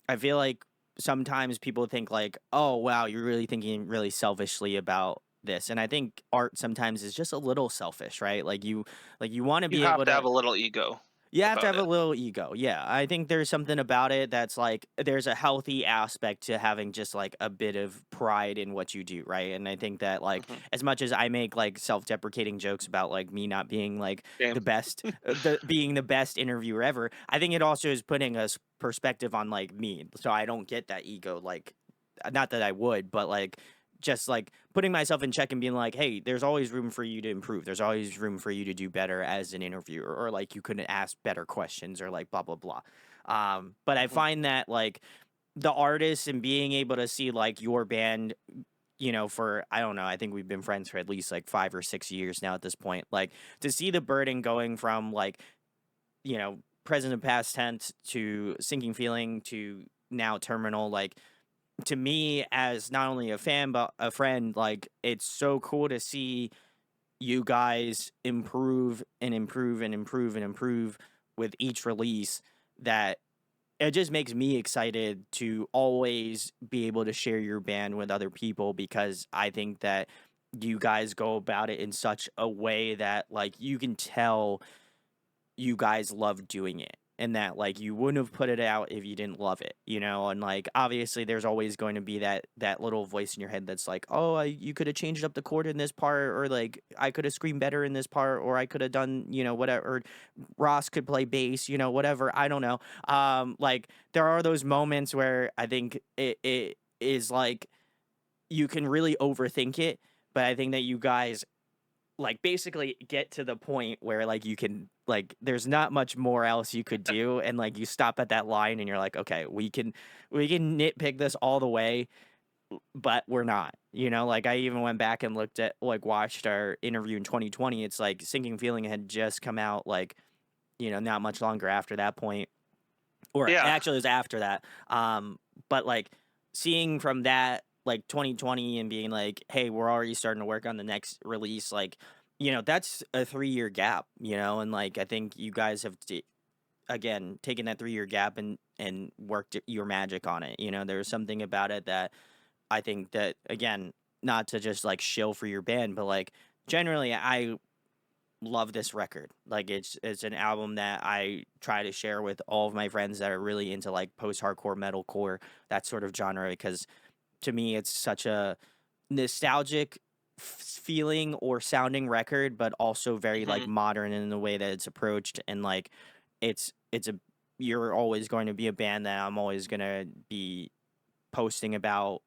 I feel like sometimes people think like, oh wow, you're really thinking really selfishly about this. And I think art sometimes is just a little selfish, right? Like you want to you be have able to to have a little ego you have to about have a it. little ego. Yeah. I think there's something about it that's like there's a healthy aspect to having just like a bit of pride in what you do, right? And I think that like Hmm. as much as I make like self-deprecating jokes about like me not being like Same. the best interviewer ever, I think it also is putting a perspective on like me. So I don't get that ego like not that I would, but like just like putting myself in check and being like, hey, there's always room for you to improve. There's always room for you to do better as an interviewer, or like you couldn't ask better questions, or like blah blah blah. But I Hmm. find that like the artists and being able to see like your band, you know, for I don't know, I think we've been friends for at least like 5 or 6 years now at this point. Like to see the burden going from like, you know, present and past tense to sinking feeling to now terminal, like to me as not only a fan but a friend, like it's so cool to see you guys improve and improve and improve and improve with each release, that it just makes me excited to always be able to share your band with other people, because I think that you guys go about it in such a way that like you can tell you guys love doing it, and that like you wouldn't have put it out if you didn't love it, you know. And like obviously there's always going to be that little voice in your head that's like, oh you could have changed up the chord in this part, or like I could have screamed better in this part, or I could have done, you know, whatever, or Ross could play bass, you know, whatever, I don't know. Like there are those moments where I think it is like you can really overthink it, but I think that you guys like basically get to the point where like you can like there's not much more else you could do, and like you stop at that line and you're like, okay, we can nitpick this all the way, but we're not, you know. Like I even went back and looked at like watched our interview in 2020. It's like Sinking Feeling had just come out, like, you know, not much longer after that point, or Yeah, actually it was after that. But like seeing from that like 2020 and being like, hey, we're already starting to work on the next release, like, you know, that's a 3 year gap, you know. And like I think you guys have again taken that 3 year gap and worked your magic on it, you know. There's something about it that I think that, again, not to just like shill for your band, but like generally I love this record. Like it's an album that I try to share with all of my friends that are really into like post-hardcore, metalcore, that sort of genre, because to me it's such a nostalgic feeling or sounding record, but also very like hmm, modern in the way that it's approached. And like it's a you're always going to be a band that I'm always going to be posting about,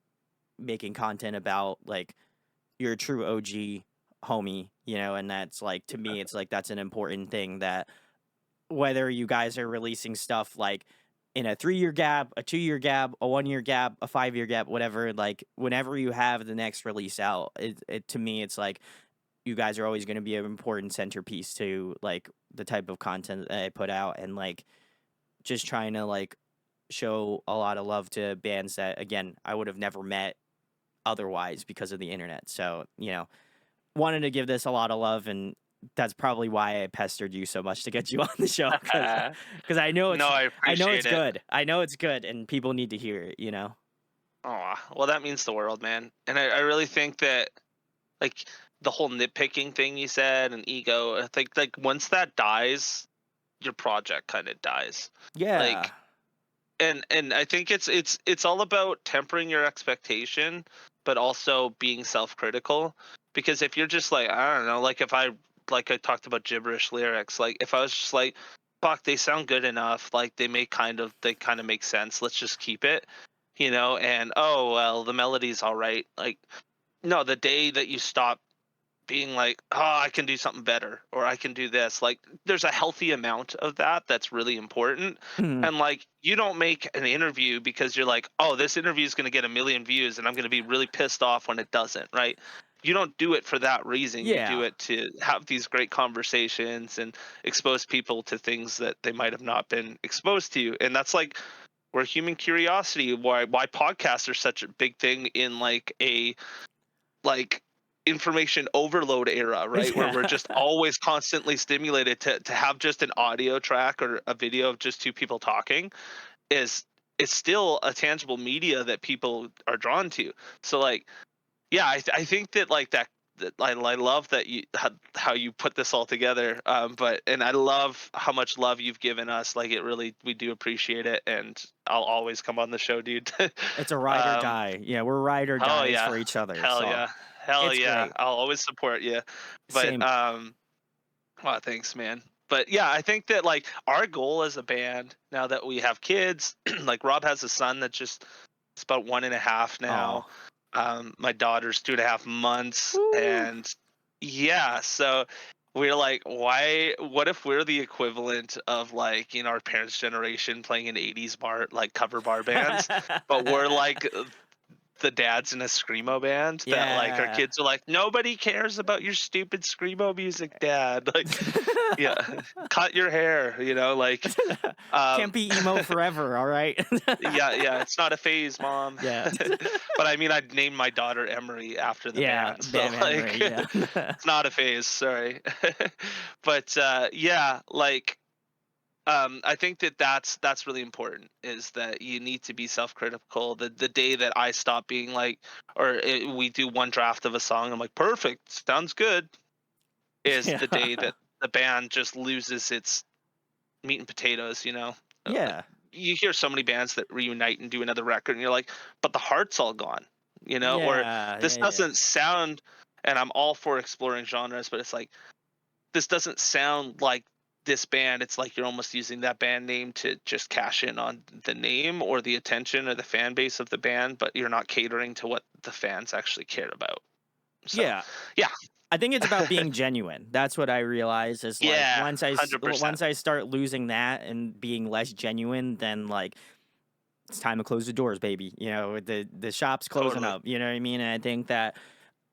making content about. Like you're a true OG homie, you know. And that's like to me it's like that's an important thing, that whether you guys are releasing stuff like in a 3 year gap, a 2 year gap, a 1 year gap, a 5 year gap, whatever, like whenever you have the next release out, it to me it's like you guys are always going to be an important centerpiece to like the type of content that I put out. And like just trying to like show a lot of love to bands that again I would have never met otherwise because of the internet. So, you know, wanted to give this a lot of love, and that's probably why I pestered you so much to get you on the show, because no, I I know appreciate it's it. good. I know it's good, and people need to hear it, you know? Oh, well, that means the world, man. And I really think that, like, the whole nitpicking thing you said and ego, I think, like, once that dies, your project kind of dies. Yeah. Like, and I think it's all about tempering your expectation, but also being self-critical. Because if you're just like, I don't know, like if I like I talked about gibberish lyrics, like if I was just like, fuck, they sound good enough, like they kind of make sense. Let's just keep it, and oh well, the melody's all right. Like, no, the day that you stop being like, oh, I can do something better or I can do this. Like, there's a healthy amount of that that's really important. Mhm. And like, you don't make an interview because you're like, oh, this interview is going to get a million views and I'm going to be really pissed off when it doesn't, right? You don't do it for that reason. You do Yeah. it to have these great conversations and expose people to things that they might have not been exposed to. And that's like where human curiosity, why podcasts are such a big thing in like information overload era, right? Where we're Yeah. just always constantly stimulated to have just an audio track or a video of just two people talking is it's still a tangible media that people are drawn to. So like, yeah, I think that like that I love that you how you put this all together. But and I love how much love you've given us. Like it really, we do appreciate it, and I'll always come on the show, dude. It's a ride or um, die. Yeah, we're ride or Oh dies yeah. for each other. Hell So yeah. Hell it's yeah. great. I'll always support you. But Same. well, thanks, man. But yeah, I think that like our goal as a band, now that we have kids, like Rob has a son that just it's about 1.5 now. Oh. My daughter's 2.5 months, Woo. and yeah, so we're like, why? What if we're the equivalent of like our parents' generation playing in '80s bar like cover bar bands, but we're like the dads in a screamo band that like our Yeah. kids are like, nobody cares about your stupid screamo music, dad. Like, yeah, cut your hair, like, Can't um, be emo forever, all right? yeah, yeah, it's not a phase, mom. Yeah. But I mean, I'd name my daughter Emery after the Yeah, band, so Bam like, Emery, yeah. it's not a phase. Sorry, but yeah, like I think that that's really important, is that you need to be self-critical. The day that I stop being like, we do one draft of a song, I'm like, perfect, sounds good, is Yeah. the day that the band just loses its meat and potatoes. Yeah. You hear so many bands that reunite and do another record, and you're like, but the heart's all gone, or Yeah, this yeah, yeah. doesn't sound. And I'm all for exploring genres, but it's like this doesn't sound like this band. It's like you're almost using that band name to just cash in on the name or the attention or the fan base of the band, but you're not catering to what the fans actually care about. So, Yeah. yeah. I think it's about being genuine. That's what I realize is, like, Yeah, 100%. once I start losing that and being less genuine, then, like, it's time to close the doors, baby. The shop's closing Totally. up, you know what I mean? And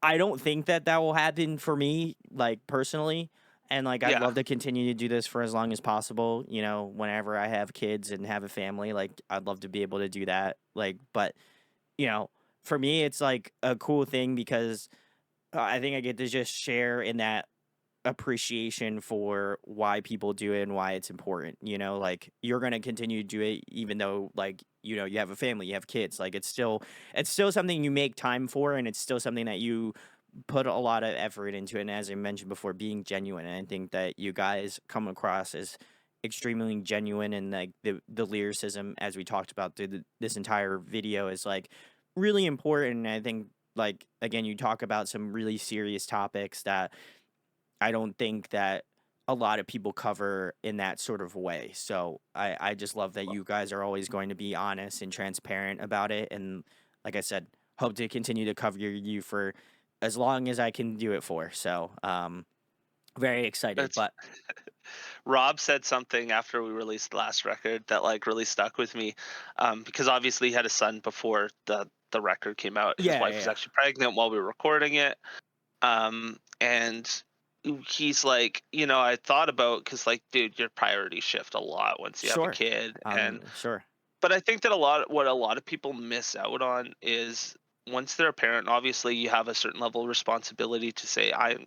I don't think that will happen for me, like, personally, and, like, I'd Yeah. love to continue to do this for as long as possible, whenever I have kids and have a family, like, I'd love to be able to do that, like, but, you know, for me, it's, like, a cool thing because I think I get to just share in that appreciation for why people do it and why it's important, like, you're gonna continue to do it even though, like, you have a family, you have kids, like, it's still something you make time for, and it's still something that you put a lot of effort into, and as I mentioned before, being genuine, and I think that you guys come across as extremely genuine, and, like, the lyricism, as we talked about through this entire video, is, like, really important, and I think, like, again, you talk about some really serious topics that I don't think that a lot of people cover in that sort of way. So I just love that you guys are always going to be honest and transparent about it. And like I said, hope to continue to cover you for as long as I can do it for. So very excited. That's But Rob said something after we released the last record that like really stuck with me, because obviously he had a son before the record came out. His yeah, wife yeah, was yeah. actually pregnant while we were recording it. And he's like, I thought about, because like, dude, your priorities shift a lot once you have a Sure. kid. And Sure. but I think that what a lot of people miss out on is, once they're a parent, obviously you have a certain level of responsibility to say, I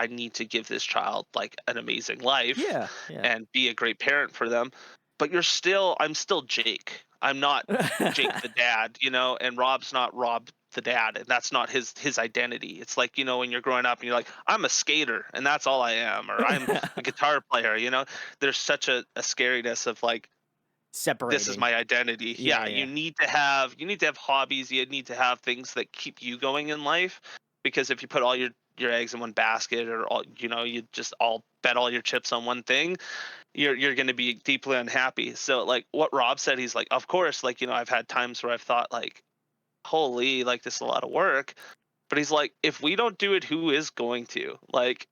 need to give this child like an amazing life Yeah. Yeah. and be a great parent for them. But I'm still Jake. I'm not Jake the dad, and Rob's not Rob the dad, and that's not his identity. It's like, when you're growing up and you're like, I'm a skater and that's all I am, or I'm a guitar player. There's such a scariness of like, this is Separating. my identity. Yeah, Yeah, yeah. you need to have hobbies. You need to have things that keep you going in life. Because if you put all your eggs in one basket, or you just all bet all your chips on one thing, you're going to be deeply unhappy. So like what Rob said, he's like, of course, like, I've had times where I've thought like, holy, like this is a lot of work. But he's like, if we don't do it, who is going to? Like,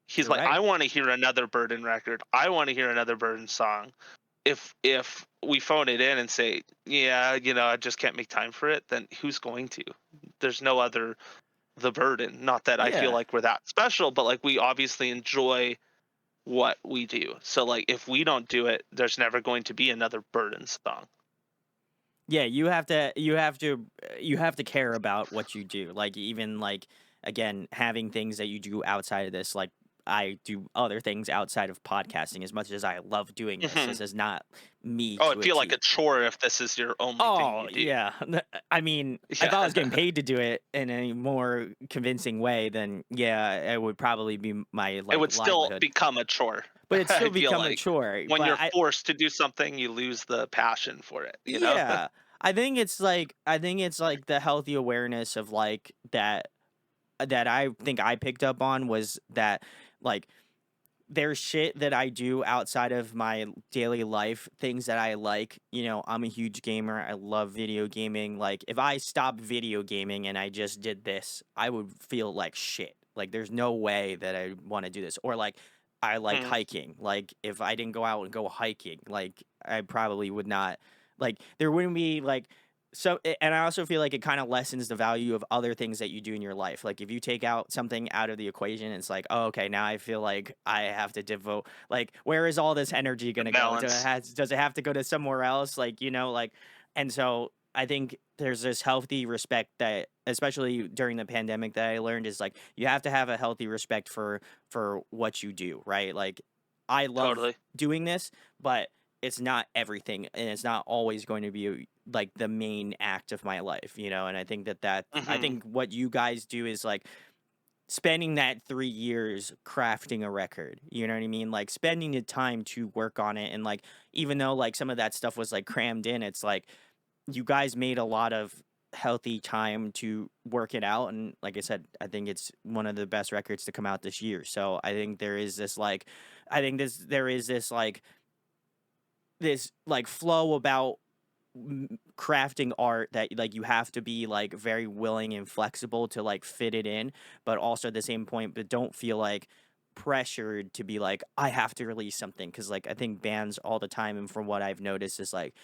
he's You're like, right. I want to hear another Burden record. I want to hear another Burden song. If we phone it in and say, yeah, I just can't make time for it, then who's going to? There's no other the Burden. Not that I feel Yeah. like we're that special, but like we obviously enjoy what we do. So like if we don't do it, there's never going to be another Burden song. Yeah, you have to care about what you do. Like even like again, having things that you do outside of this, like I do other things outside of podcasting as much as I love doing this. Hmm. This is not me Oh, to it'd a feel like a T. chore if this is your only thing Oh, you do. yeah. I mean, if Yeah. I was getting paid to do it in a more convincing way, then yeah, it would probably be my It like would still livelihood. become a chore. But it's still I feel become a like chore. when But you're forced to do something, you lose the passion for it. yeah, I think it's like the healthy awareness of like that I think I picked up on was that like there's shit that I do outside of my daily life, things that I like. I'm a huge gamer. I love video gaming. Like, if I stopped video gaming and I just did this, I would feel like shit. Like, there's no way that I want to do this. Or, like, I like Mhm. hiking. Like, if I didn't go out and go hiking, like, I probably would not. Like, there wouldn't be, like, and I also feel like it kind of lessens the value of other things that you do in your life. Like if you take out something out of the equation, it's like, oh, okay, now I feel like I have to devote. Like, where is all this energy The gonna go? balance. Does it have to go to somewhere else? Like like, and so I think there's this healthy respect that, especially during the pandemic, that I learned is like you have to have a healthy respect for what you do, right? Like, I love Totally. doing this, but it's not everything, and it's not always going to be like the main act of my life, and I Hmm. think what you guys do is like spending that 3 years crafting a record, you know what I mean? Like spending the time to work on it, and like even though like some of that stuff was like crammed in, it's like you guys made a lot of healthy time to work it out, and like I said, I think it's one of the best records to come out this year. So I think there is this like I think there is this like flow about crafting art that like you have to be like very willing and flexible to like fit it in, but also at the same point, but don't feel like pressured to be like I have to release something, because like I think bands all the time, and from what I've noticed, is like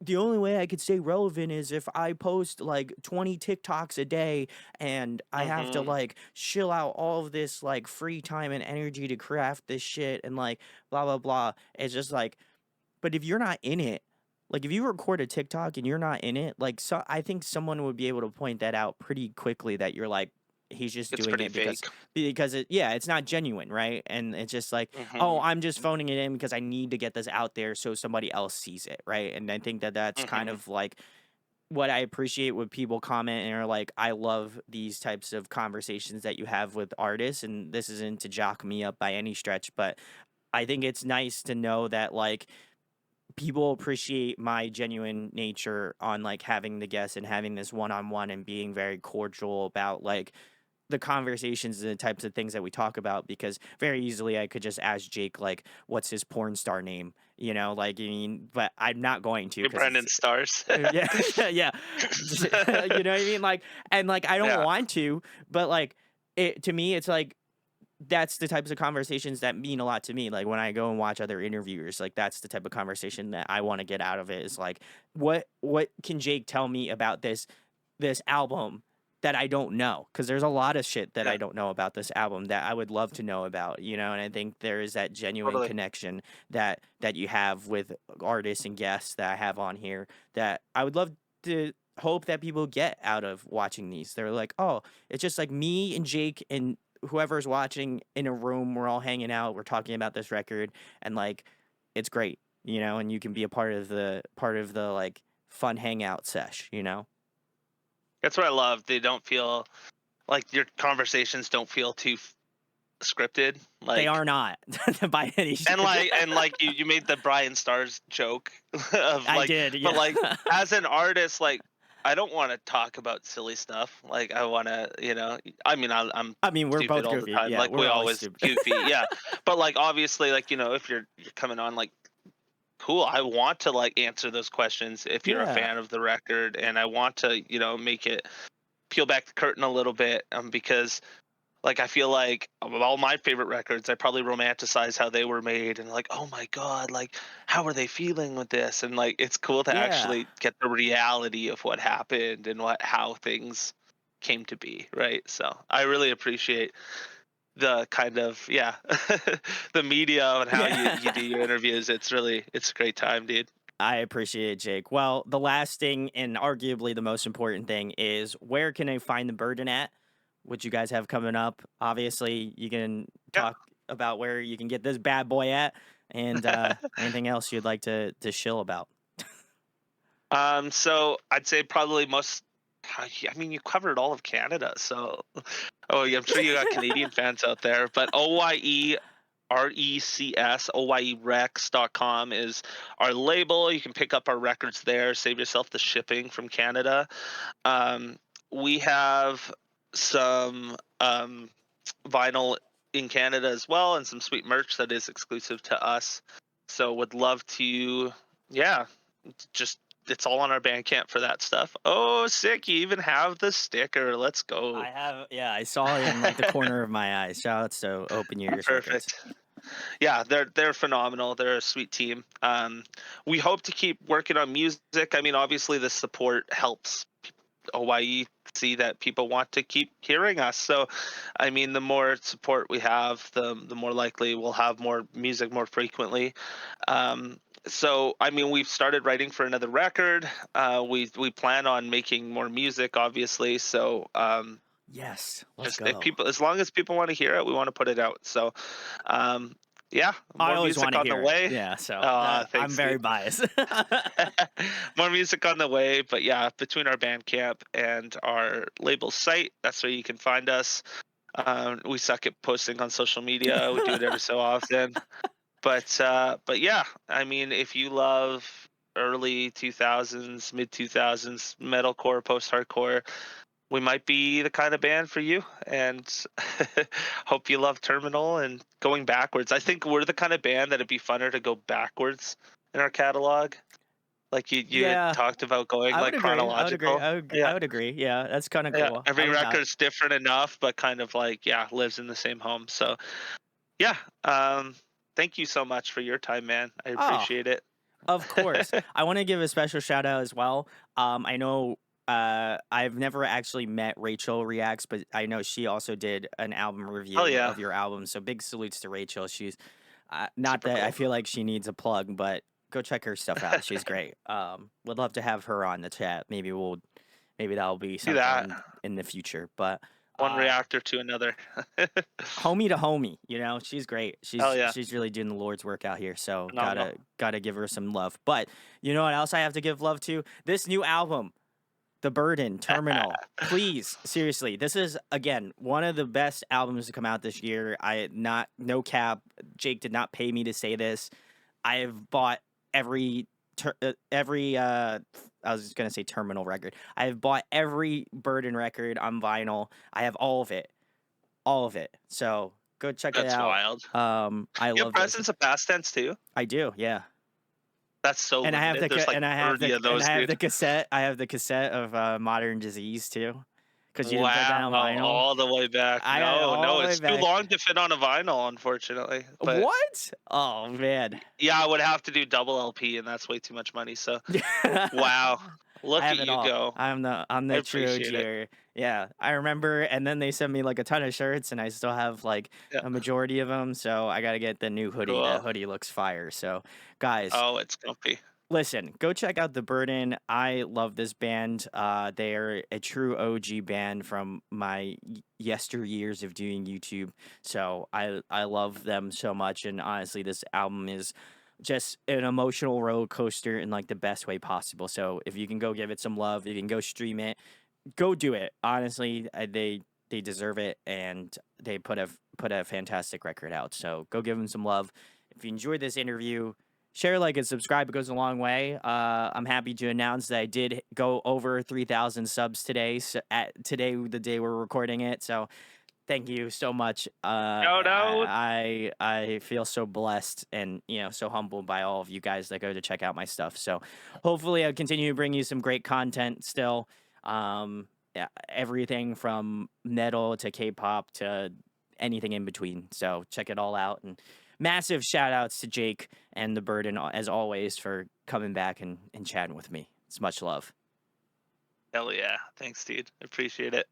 the only way I could stay relevant is if I post like 20 TikToks a day, and I have to Hmm. like chill out all of this like free time and energy to craft this shit, and like blah blah blah. It's just like, but if you're not in it, like if you record a TikTok and you're not in it, like so I think someone would be able to point that out pretty quickly, that you're like he's just It's doing pretty it because fake. it's not genuine, right? And it's just like, oh, Hmm. I'm just phoning it in because I need to get this out there so somebody else sees it, right? And I think that that's kind Hmm. of like what I appreciate when people comment and are like, I love these types of conversations that you have with artists, and this isn't to jock me up by any stretch, but I think it's nice to know that like people appreciate my genuine nature on like having the guests and having this one-on-one and being very cordial about like the conversations and the types of things that we talk about, because very easily I could just ask Jake like what's his porn star name, like I mean, but I'm not going to Hey, because Brendan it's Stars. yeah. Yeah. You know what I mean, like, and like I don't Yeah. want to, but like it to me it's like that's the types of conversations that mean a lot to me. Like when I go and watch other interviewers, like that's the type of conversation that I want to get out of it, is like, what can Jake tell me about this album that I don't know? Because there's a lot of shit that Yeah. I don't know about this album that I would love to know about, and I think there is that genuine Totally. connection that you have with artists and guests that I have on here, that I would love to hope that people get out of watching these. They're like, oh, it's just like me and Jake and whoever's watching in a room. We're all hanging out. We're talking about this record, and like, it's great, and you can be a part of the like fun hangout sesh. That's what I love. They don't feel like your conversations don't feel too scripted. They Like are not by any stretch. and like you made the Brian Stars joke of I like, did, but yeah. like as an artist, like I don't want to talk about silly stuff. Like I want to, I mean, I'm I mean, we're stupid both all the goofy. time. Yeah, Like we we're always always stupid. goofy, yeah. But like obviously, like if you're coming on, like cool, I want to like answer those questions if you're a Yeah, fan of the record, and I want to make it peel back the curtain a little bit, because like I feel like of all my favorite records, I probably romanticize how they were made and like, oh my god, like how are they feeling with this? And like it's cool to yeah. actually get the reality of what happened and how things came to be, right? So I really appreciate the kind of the media and how you do Yeah. your interviews. It's a great time, dude. I appreciate it, Jake. Well, the last thing and arguably the most important thing is where can I find the burden at? What you guys have coming up? Obviously, you can Yeah. talk about where you can get this bad boy at, and anything else you'd like to shill about. So I'd say probably most. I mean, you covered all of Canada, so oh, yeah, I'm sure you got Canadian fans out there. But OYERECS.com is our label. You can pick up our records there. Save yourself the shipping from Canada. Um, we have some vinyl in Canada as well, and some sweet merch that is exclusive to us. So would love to, yeah, just it's all on our Bandcamp for that stuff. Oh, sick! You even have the sticker. Let's go. I have, yeah, I saw it in like the corner of my eye. Shout outs to Open Your Ears Records. Perfect. Yeah, they're phenomenal. They're a sweet team. We hope to keep working on music. I mean, obviously, the support helps OYE see that people want to keep hearing us. So, I mean, the more support we have, the more likely we'll have more music more frequently. So, I mean, we've started writing for another record. We plan on making more music, obviously. So, Yes, let's just if go. people, as long as people want to hear it, we want to put it out. So, um, yeah, I more always want music to on the hear it. way. Yeah, so I'm Thanks, very dude. biased. More music on the way, but yeah, between our Bandcamp and our label site, that's where you can find us. We suck at posting on social media. We do it every so often, but yeah, I mean, if you love early 2000s, mid 2000s metalcore, post hardcore, we might be the kind of band for you. And hope you love Terminal and going backwards. I think we're the kind of band that'd be funner to go backwards in our catalog. Like you had Yeah, talked about going I would like agree. I would agree. chronological. I Yeah. would agree. Yeah, that's kind of Yeah. cool. Every I'm about. record's different enough, but kind of like, yeah, lives in the same home. So yeah. Thank you so much for your time, man. I Oh, appreciate it. of course. I want to give a special shout out as well. I know I've never actually met Rachel Reacts, but I know she also did an album Hell review yeah. of your album. So big salutes to Rachel. She's not Super that I cool. feel like she needs a plug, but go check her stuff out. She's great. Would love to have her on the chat. Maybe that'll be Do that. something in the future. But One uh, reactor to another. homie to homie, she's great. Hell She's yeah. she's really doing the Lord's work out here. So Phenomenal. gotta give her some love. But you know what else I have to give love to? This new album, The Burden, Terminal. Please, seriously, this is again one of the best albums to come out this year. I not no cap. Jake did not pay me to say this. I have bought every I was just gonna say Terminal record. I have bought every Burden record on vinyl. I have all of it. So go check it That's out. wild. I You have love this. presence of past tense too? I do, yeah. That's so And I have limited. the There's like 30 of and those, I have dude. the cassette. I have the cassette of Modern Disease too, because you didn't put that Wow, on vinyl. all the way back. I got it No, all no, the way it's too back. long to fit on a vinyl, unfortunately. But What? Oh man. yeah, I would have to do double LP, and that's way too much money. So, wow, I look at have it you all. go. I'm I the true appreciate it. OG. Yeah, I remember. And then they sent me like a ton of shirts, and I still have like Yeah, a majority of them. So I got to get the new hoodie. That cool. hoodie looks fire. So, guys, Oh, it's comfy. listen, go check out The Burden. I love this band. They are a true OG band from my yesteryears of doing YouTube. So I love them so much. And honestly, this album is just an emotional roller coaster in like the best way possible. So if you can go give it some love, you can go stream it. go do it. Honestly, they deserve it, and they put a fantastic record out. So go give them some love. If you enjoyed this interview, share, like, and subscribe. It goes a long way. I'm happy to announce that I did go over 3,000 subs today. So at today, the day we're recording it. So thank you so much. Shout out. I feel so blessed and, so humbled by all of you guys that go to check out my stuff. So hopefully I'll continue to bring you some great content still. Yeah, everything from metal to K-pop to anything in between. So check it all out. And massive shout outs to Jake and the Burden, as always, for coming back and chatting with me. It's much love. Hell yeah. Thanks, dude. Appreciate it.